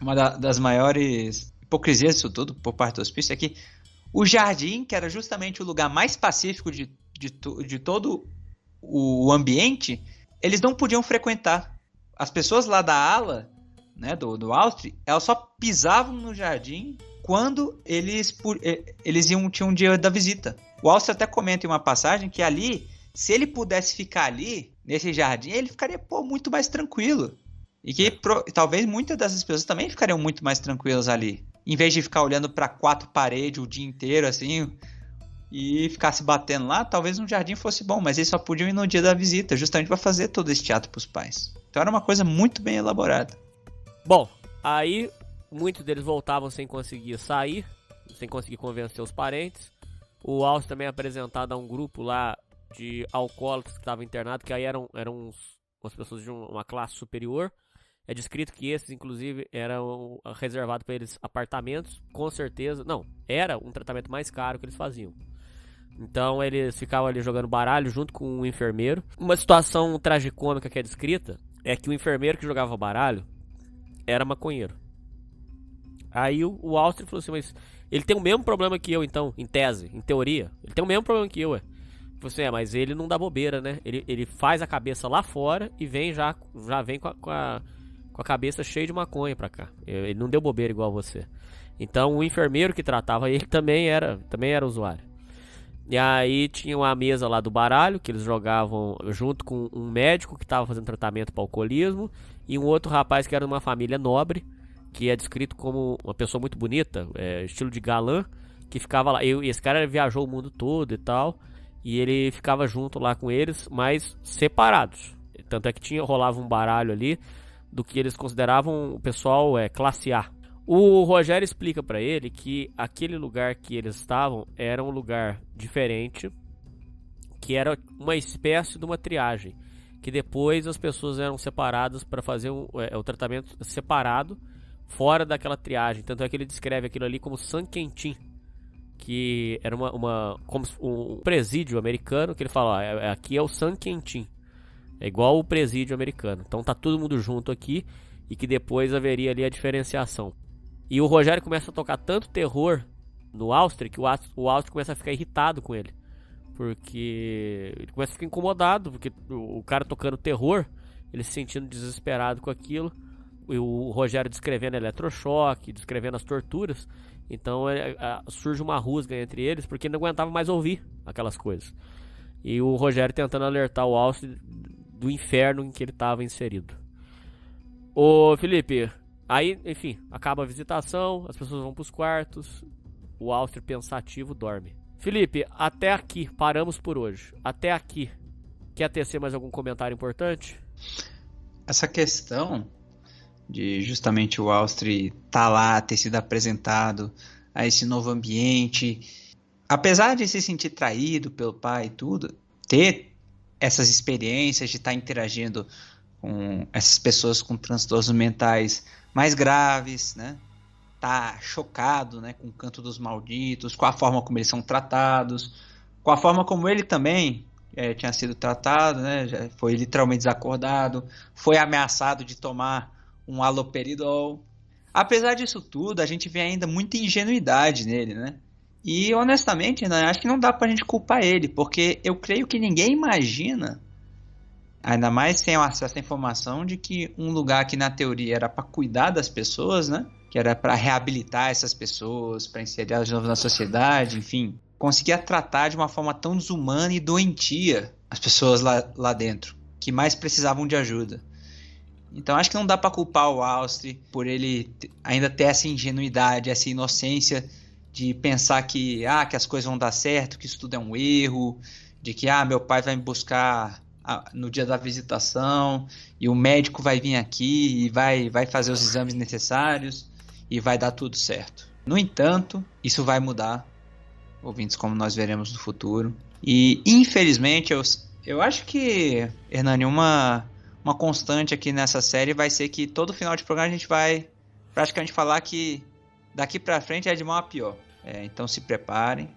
uma das maiores hipocrisias disso tudo, por parte do hospício, é que o jardim, que era justamente o lugar mais pacífico de todo o ambiente, eles não podiam frequentar. As pessoas lá da ala, né, do Alstro, elas só pisavam no jardim quando eles tinham um dia da visita. O Alstro até comenta em uma passagem que ali, se ele pudesse ficar ali, nesse jardim, ele ficaria muito mais tranquilo. E que talvez muitas dessas pessoas também ficariam muito mais tranquilas ali. Em vez de ficar olhando para 4 paredes o dia inteiro, assim, e ficar se batendo lá, talvez um jardim fosse bom, mas eles só podiam ir no dia da visita, justamente para fazer todo esse teatro para os pais. Então era uma coisa muito bem elaborada. Bom, aí muitos deles voltavam sem conseguir sair, sem conseguir convencer os parentes. O Alstro também é apresentado a um grupo lá de alcoólatras que estavam internados, que aí eram umas pessoas de uma classe superior. É descrito que esses, inclusive, eram reservados para eles apartamentos, com certeza. Não, era um tratamento mais caro que eles faziam. Então eles ficavam ali jogando baralho junto com o enfermeiro. Uma situação tragicômica que é descrita é que o enfermeiro que jogava baralho era maconheiro. Aí o Alstro falou assim, mas ele tem o mesmo problema que eu, então, em tese, em teoria. Ele tem o mesmo problema que eu, Ele falou assim, mas ele não dá bobeira, né? Ele faz a cabeça lá fora e já vem com a cabeça cheia de maconha pra cá. Ele não deu bobeira igual você. Então o enfermeiro que tratava ele também era usuário. E aí tinha uma mesa lá do baralho que eles jogavam junto com um médico que estava fazendo tratamento para alcoolismo e um outro rapaz que era de uma família nobre, que é descrito como uma pessoa muito bonita, estilo de galã, que ficava lá. E esse cara viajou o mundo todo e tal, e ele ficava junto lá com eles, mas separados. Tanto é que rolava um baralho ali do que eles consideravam o pessoal classe A. O Rogério explica para ele que aquele lugar que eles estavam era um lugar diferente, que era uma espécie de uma triagem, que depois as pessoas eram separadas para fazer o tratamento separado, fora daquela triagem. Tanto é que ele descreve aquilo ali como San Quentin, que era como um presídio americano, que ele fala, ó, aqui é o San Quentin, é igual o presídio americano, então tá todo mundo junto aqui, e que depois haveria ali a diferenciação. E o Rogério começa a tocar tanto terror no Austria, que o Austria começa a ficar irritado com ele, porque ele começa a ficar incomodado, porque o cara tocando terror, ele se sentindo desesperado com aquilo, e o Rogério descrevendo eletrochoque, descrevendo as torturas. Então surge uma rusga entre eles, porque ele não aguentava mais ouvir aquelas coisas. E o Rogério tentando alertar o Austria do inferno em que ele estava inserido. Ô Felipe, aí, enfim, acaba a visitação, as pessoas vão para os quartos, o Austria pensativo dorme. Felipe, até aqui, paramos por hoje. Até aqui, quer tecer mais algum comentário importante? Essa questão de justamente o Austria tá lá, ter sido apresentado a esse novo ambiente, apesar de se sentir traído pelo pai e tudo, ter essas experiências de estar interagindo com essas pessoas com transtornos mentais mais graves, né? Tá chocado, né, com o Canto dos Malditos, com a forma como eles são tratados, com a forma como ele também tinha sido tratado, né? Já foi literalmente desacordado, foi ameaçado de tomar um haloperidol. Apesar disso tudo, a gente vê ainda muita ingenuidade nele, né? E honestamente, né, acho que não dá pra gente culpar ele, porque eu creio que ninguém imagina, ainda mais sem o acesso à informação, de que um lugar que na teoria era para cuidar das pessoas, né? Que era para reabilitar essas pessoas, para inseri-las de novo na sociedade, enfim, conseguia tratar de uma forma tão desumana e doentia as pessoas lá dentro, que mais precisavam de ajuda. Então acho que não dá para culpar o Austria por ele ainda ter essa ingenuidade, essa inocência de pensar que as coisas vão dar certo, que isso tudo é um erro, de que meu pai vai me buscar no dia da visitação e o médico vai vir aqui e vai fazer os exames necessários e vai dar tudo certo. No entanto, isso vai mudar, ouvintes, como nós veremos no futuro. E infelizmente eu acho que, Hernani, uma constante aqui nessa série vai ser que todo final de programa a gente vai praticamente falar que daqui pra frente é de mal a pior. Então se preparem,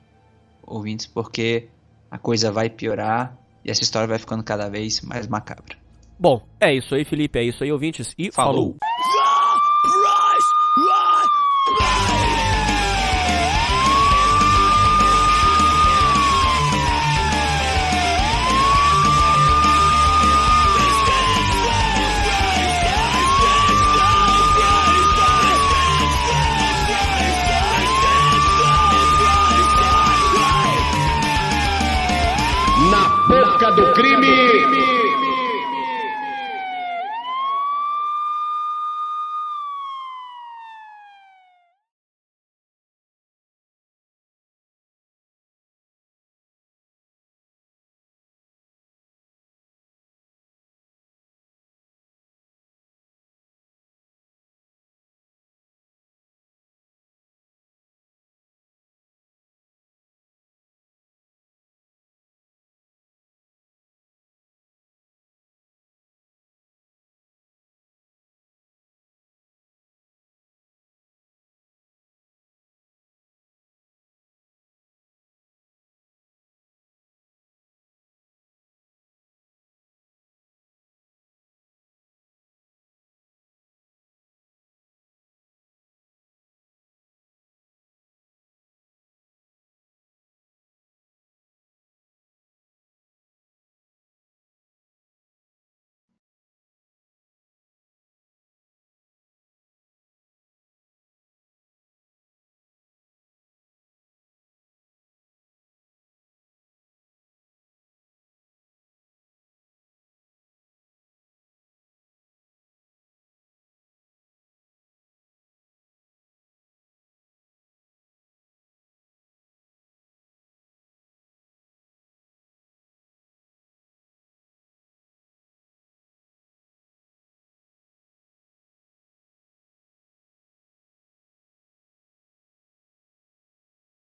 ouvintes, porque a coisa vai piorar e essa história vai ficando cada vez mais macabra. Bom, é isso aí, Felipe, é isso aí, ouvintes, e falou! Na boca do crime.